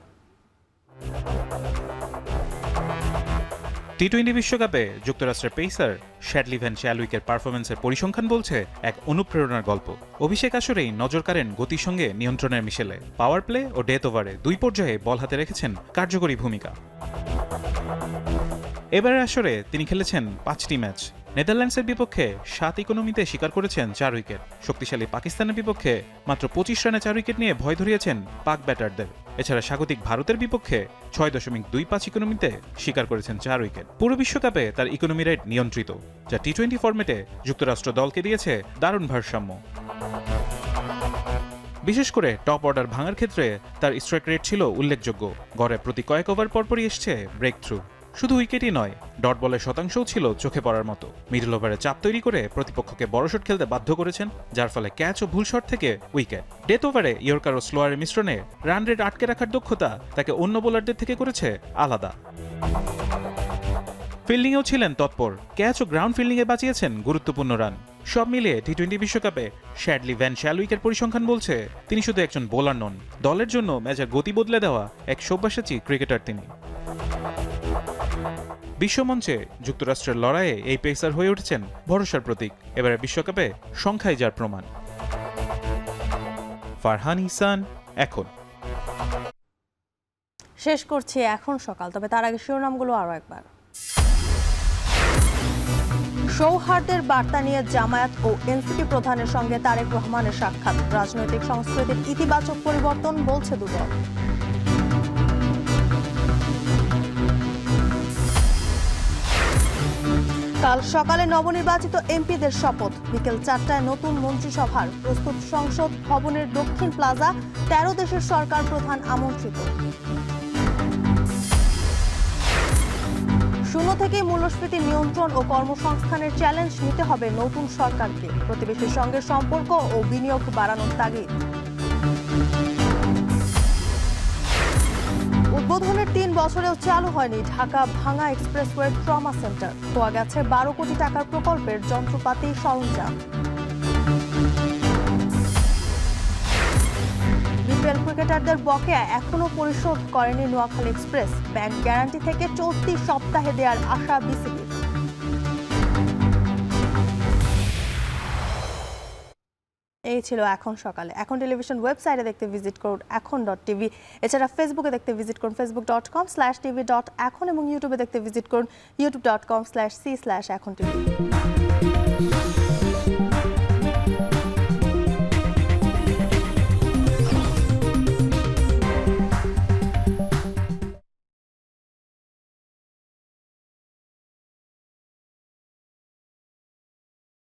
টি-20 বিশ্বকাপে যুক্তরাষ্ট্রের পেসার শ্যাডলি ভ্যান শ্যালুইকের পারফরমেন্সের পরিসংখ্যান বলছে এক অনুপ্রেরণার গল্প। অভিষেক আসরেই নজর কাড়েন গতির সঙ্গে নিয়ন্ত্রণের মিশেলে। পাওয়ার প্লে ও ডেথ ওভারে দুই পর্যায়ে বল হাতে রেখেছেন কার্যকরী ভূমিকা। এবারের আসরে তিনি খেলেছেন 5টি ম্যাচ। নেদারল্যান্ডসের বিপক্ষে 7 ইকোনমিতে শিকার করেছেন 4 উইকেট। শক্তিশালী পাকিস্তানের বিপক্ষে মাত্র 25 রানে 4 উইকেট নিয়ে ভয় ধরিয়েছেন পাক ব্যাটারদের। এছাড়া স্বাগতিক ভারতের বিপক্ষে 6.25 ইকোনমিতে শিকার করেছেন 4 উইকেট। পুরো বিশ্বকাপে তার ইকোনমি রেট নিয়ন্ত্রিত, যা টি-20 ফরম্যাটে যুক্তরাষ্ট্র দলকে দিয়েছে দারুণ ভারসাম্য। বিশেষ করে টপ অর্ডার ভাঙার ক্ষেত্রে তার স্ট্রাইক রেট ছিল উল্লেখযোগ্য। গড়ে প্রতি কয়েক ওভার পরপরই এসছে ব্রেক থ্রু। শুধু উইকেটই নয়, ডট বলের শতাংশও ছিল চোখে পড়ার মতো। মিডল ওভারে চাপ তৈরি করে প্রতিপক্ষকে বড় শট খেলতে বাধ্য করেছেন, যার ফলে ক্যাচ ও ভুল শট থেকে উইকেট। ডেথ ওভারে ইয়র্কার ও স্লোয়ারের মিশ্রণে রান রেট আটকে রাখার দক্ষতা তাকে অন্য বোলারদের থেকে করেছে আলাদা। ফিল্ডিংয়েও ছিলেন তৎপর। ক্যাচ ও গ্রাউন্ড ফিল্ডিংয়ে বাঁচিয়েছেন গুরুত্বপূর্ণ রান। সব মিলিয়ে টি-20 বিশ্বকাপে শ্যাডলি ভ্যান শ্যালুইকের পরিসংখ্যান বলছে তিনি শুধু একজন বোলার নন, দলের জন্য ম্যাচের গতি বদলে দেওয়া এক সব্যসাচী ক্রিকেটার তিনি। বিশ্বমঞ্চে যুক্তরাষ্ট্রের লড়াইয়ে এই পেসার হয়ে উঠেছেন ভরসার প্রতীক। এবারে বিশ্বকাপে সংখ্যায় যার প্রমাণ। ফারহান ইহসান, এখন। শেষ করছি এখন সকাল, তবে তার আগে শিরোনামগুলো আরো একবার। সৌহার্দ্যের বার্তা নিয়ে জামায়াত ও এনসিপি প্রধানের সঙ্গে তারেক রহমানের সাক্ষাৎ। রাজনৈতিক সংস্কৃতির ইতিবাচক পরিবর্তন বলছে দুদল। কাল সকালে নবনির্বাচিত এমপিদের শপথ। বিকেল 4টায় নতুন মন্ত্রিসভার প্রস্তুত সংসদ ভবনের দক্ষিণ প্লাজা। 13 দেশের সরকার প্রধান আমন্ত্রিত। শূন্য থেকে মূল্যস্ফীতি নিয়ন্ত্রণ ও কর্মসংস্থানের চ্যালেঞ্জ নিতে হবে নতুন সরকারকে। প্রতিবেশীর সঙ্গে সম্পর্ক ও বিনিয়োগ বাড়ানোর তাগিদ। উদ্বোধনের 3 বছরেও চালু হয়নি ঢাকা ভাঙা এক্সপ্রেসওয়ে ট্রমা সেন্টার। খোয়া গেছে 12 কোটি টাকার প্রকল্পের যন্ত্রপাতি সরঞ্জাম। বিপিএল ক্রিকেটারদের বকেয়া এখনো পরিশোধ করেনি নোয়াখালী এক্সপ্রেস। ব্যাংক গ্যারান্টি থেকে চলতি সপ্তাহে দেওয়ার আশা বিসিবির। এই ছিল এখন সকালে। এখন টেলিভিশন ওয়েবসাইটে দেখতে ভিজিট করুন এখন.টিভি। এছাড়া ফেসবুকে দেখতে ভিজিট করুন facebook.com/tv.এখন এবং ইউটিউবে দেখতে ভিজিট করুন youtube.com/c/এখন.tv।